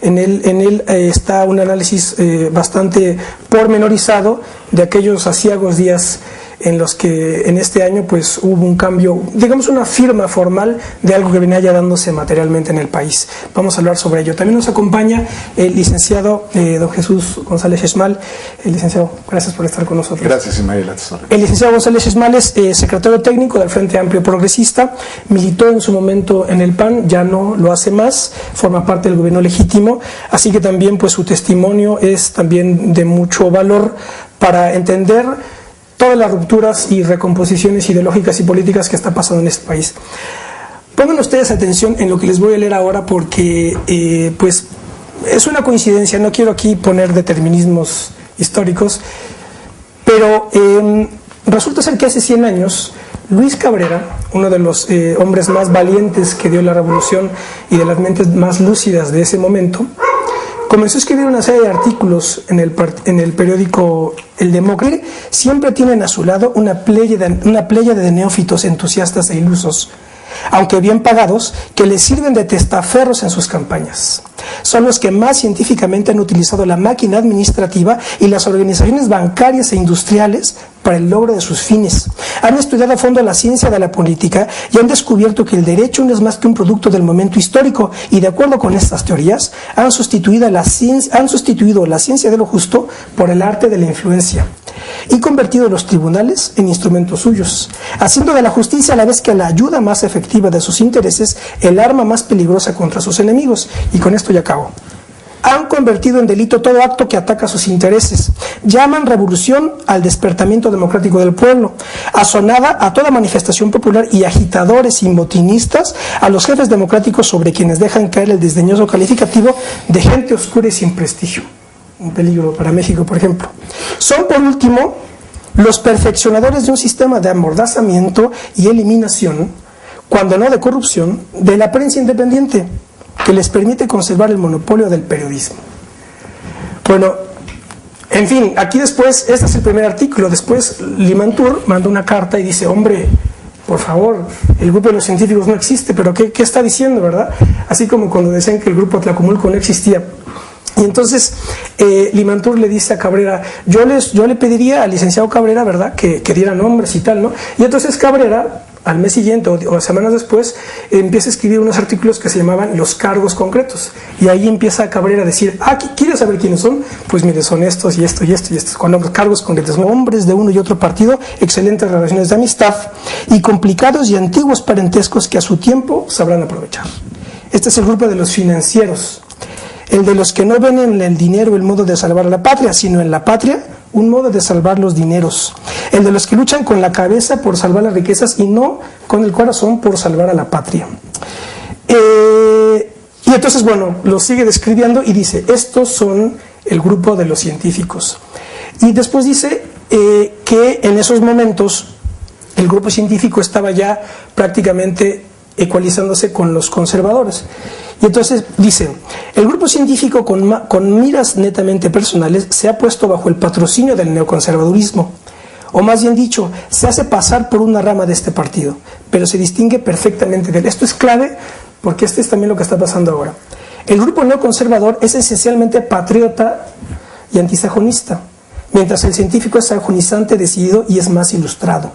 En él está un análisis bastante pormenorizado de aquellos aciagos días en los que en este año pues hubo un cambio, digamos una firma formal de algo que venía ya dándose materialmente en el país. Vamos a hablar sobre ello. También nos acompaña el licenciado don Jesús González Esmal. Licenciado, gracias por estar con nosotros. Gracias, Ismael. El licenciado González Esmal es secretario técnico del Frente Amplio Progresista, militó en su momento en el PAN, ya no lo hace más, forma parte del gobierno legítimo, así que también pues su testimonio es también de mucho valor para entender todas las rupturas y recomposiciones ideológicas y políticas que está pasando en este país. Pongan ustedes atención en lo que les voy a leer ahora, porque pues es una coincidencia, no quiero aquí poner determinismos históricos, pero resulta ser que hace 100 años Luis Cabrera, uno de los hombres más valientes que dio la revolución y de las mentes más lúcidas de ese momento, comenzó a escribir una serie de artículos en el periódico El Demócrata. Siempre tienen a su lado una pléyade de neófitos entusiastas e ilusos, aunque bien pagados, que les sirven de testaferros en sus campañas. Son los que más científicamente han utilizado la máquina administrativa y las organizaciones bancarias e industriales para el logro de sus fines. Han estudiado a fondo la ciencia de la política y han descubierto que el derecho no es más que un producto del momento histórico, y de acuerdo con estas teorías han sustituido la ciencia de lo justo por el arte de la influencia y convertido los tribunales en instrumentos suyos, haciendo de la justicia, a la vez que la ayuda más efectiva de sus intereses, el arma más peligrosa contra sus enemigos. Y con esto ya acabo. Han convertido en delito todo acto que ataca sus intereses. Llaman revolución al despertamiento democrático del pueblo, asonada a toda manifestación popular, y agitadores y motinistas a los jefes democráticos, sobre quienes dejan caer el desdeñoso calificativo de gente oscura y sin prestigio. Un peligro para México, por ejemplo. Son, por último, los perfeccionadores de un sistema de amordazamiento y eliminación, cuando no de corrupción, de la prensa independiente, que les permite conservar el monopolio del periodismo. Bueno, en fin, aquí después, este es el primer artículo. Después Limantour manda una carta y dice: hombre, por favor, el grupo de los científicos no existe. Pero ¿qué está diciendo, verdad? Así como cuando decían que el grupo Tlacomulco no existía. Y entonces Limantour le dice a Cabrera: yo le pediría al licenciado Cabrera, ¿verdad?, que diera nombres y tal, ¿no? Y entonces Cabrera, al mes siguiente o semanas después, empieza a escribir unos artículos que se llamaban Los Cargos Concretos. Y ahí empieza Cabrera a decir: ¿quieres saber quiénes son? Pues mire, son estos y esto y esto y estos. Con los cargos concretos, hombres de uno y otro partido, excelentes relaciones de amistad y complicados y antiguos parentescos que a su tiempo sabrán aprovechar. Este es el grupo de los financieros, el de los que no ven en el dinero el modo de salvar a la patria, sino en la patria un modo de salvar los dineros, el de los que luchan con la cabeza por salvar las riquezas y no con el corazón por salvar a la patria. Y entonces, bueno, lo sigue describiendo y dice: estos son el grupo de los científicos. Y después dice que en esos momentos el grupo científico estaba ya prácticamente ecualizándose con los conservadores. Y entonces dice: el grupo científico con miras netamente personales se ha puesto bajo el patrocinio del neoconservadurismo, o más bien dicho, se hace pasar por una rama de este partido, pero se distingue perfectamente de él. Esto es clave porque este es también lo que está pasando ahora. El grupo neoconservador es esencialmente patriota y antisajonista, mientras el científico es sajonizante, decidido y es más ilustrado.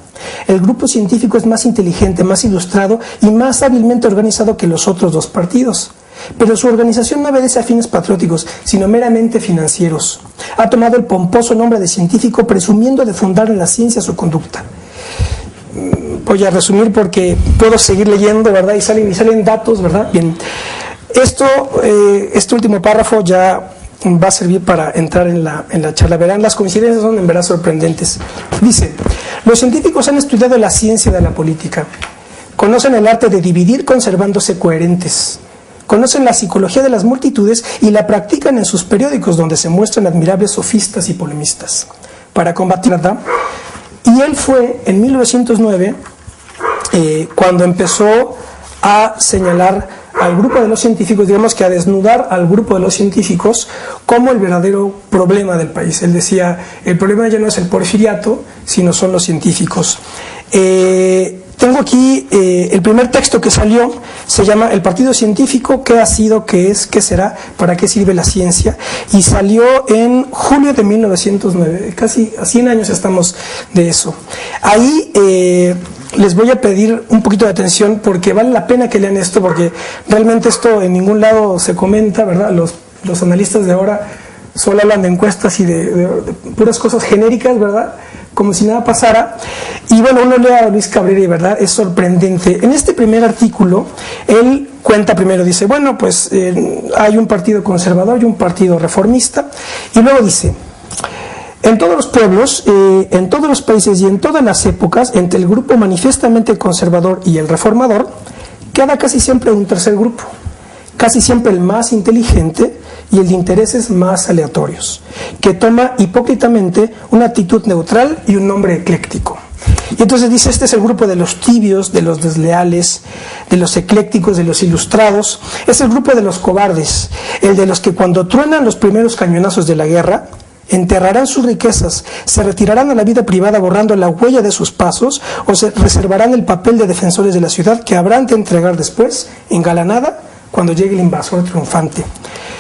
El grupo científico es más inteligente, más ilustrado y más hábilmente organizado que los otros dos partidos. Pero su organización no obedece a fines patrióticos, sino meramente financieros. Ha tomado el pomposo nombre de científico, presumiendo de fundar en la ciencia su conducta. Voy a resumir porque puedo seguir leyendo, ¿verdad? Y salen datos, ¿verdad? Bien. Este último párrafo ya va a servir para entrar en la charla. Verán, las coincidencias son en verdad sorprendentes. Dice: los científicos han estudiado la ciencia de la política, conocen el arte de dividir conservándose coherentes, conocen la psicología de las multitudes y la practican en sus periódicos, donde se muestran admirables sofistas y polemistas para combatir, ¿verdad? Y él fue en 1909 cuando empezó a señalar al grupo de los científicos, digamos que a desnudar al grupo de los científicos como el verdadero problema del país. Él decía: el problema ya no es el porfiriato, sino son los científicos. Tengo aquí el primer texto que salió, se llama El Partido Científico, ¿qué ha sido, qué es, qué será, para qué sirve la ciencia? Y salió en julio de 1909, casi a 100 años estamos de eso. Ahí les voy a pedir un poquito de atención porque vale la pena que lean esto, porque realmente esto en ningún lado se comenta, ¿verdad? Los analistas de ahora solo hablan de encuestas y de puras cosas genéricas, ¿verdad?, como si nada pasara. Y bueno, uno lee a Luis Cabrera y verdad es sorprendente. En este primer artículo él cuenta primero, dice: bueno, pues hay un partido conservador y un partido reformista, y luego dice: en todos los pueblos, en todos los países y en todas las épocas, entre el grupo manifiestamente conservador y el reformador, queda casi siempre un tercer grupo, casi siempre el más inteligente y el de intereses más aleatorios, que toma hipócritamente una actitud neutral y un nombre ecléctico. Y entonces dice, este es el grupo de los tibios, de los desleales, de los eclécticos, de los ilustrados. Es el grupo de los cobardes, el de los que cuando truenan los primeros cañonazos de la guerra, enterrarán sus riquezas, se retirarán a la vida privada borrando la huella de sus pasos, o se reservarán el papel de defensores de la ciudad que habrán de entregar después, engalanada, cuando llegue el invasor triunfante.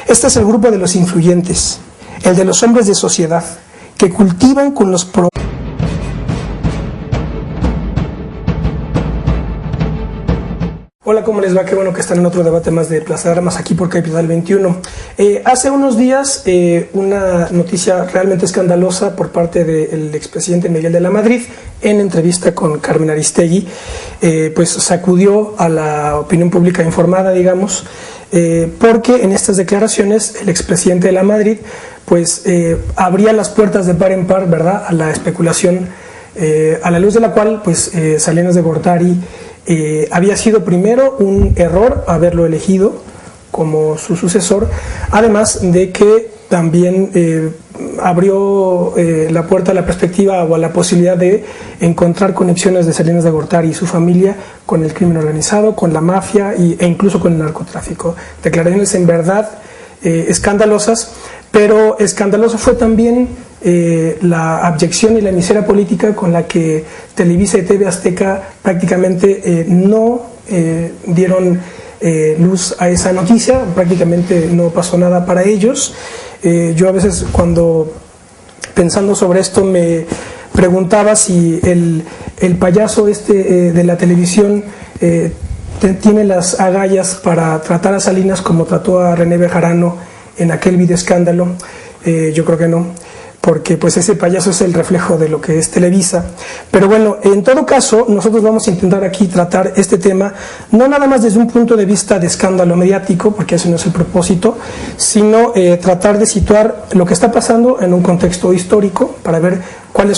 Este es el grupo de los influyentes, el de los hombres de sociedad, que cultivan con los Hola, ¿cómo les va? Qué bueno que están en otro debate más de Plaza de Armas aquí por Capital 21. Hace unos días una noticia realmente escandalosa por parte del expresidente Miguel de la Madrid en entrevista con Carmen Aristegui, pues sacudió a la opinión pública informada, digamos, porque en estas declaraciones el expresidente de la Madrid pues abría las puertas de par en par, ¿verdad?, a la especulación, a la luz de la cual pues Salinas de Gortari había sido primero un error haberlo elegido como su sucesor, además de que también abrió la puerta a la perspectiva o a la posibilidad de encontrar conexiones de Salinas de Gortari y su familia con el crimen organizado, con la mafia e incluso con el narcotráfico. Declaraciones en verdad escandalosas, pero escandaloso fue también la abyección y la miseria política con la que Televisa y TV Azteca prácticamente no dieron luz a esa noticia, prácticamente no pasó nada para ellos. Yo a veces cuando pensando sobre esto me preguntaba si el payaso de la televisión tiene las agallas para tratar a Salinas como trató a René Bejarano en aquel videoescándalo. Yo creo que no, porque pues ese payaso es el reflejo de lo que es Televisa. Pero bueno, en todo caso, nosotros vamos a intentar aquí tratar este tema, no nada más desde un punto de vista de escándalo mediático, porque ese no es el propósito, sino tratar de situar lo que está pasando en un contexto histórico para ver cuáles son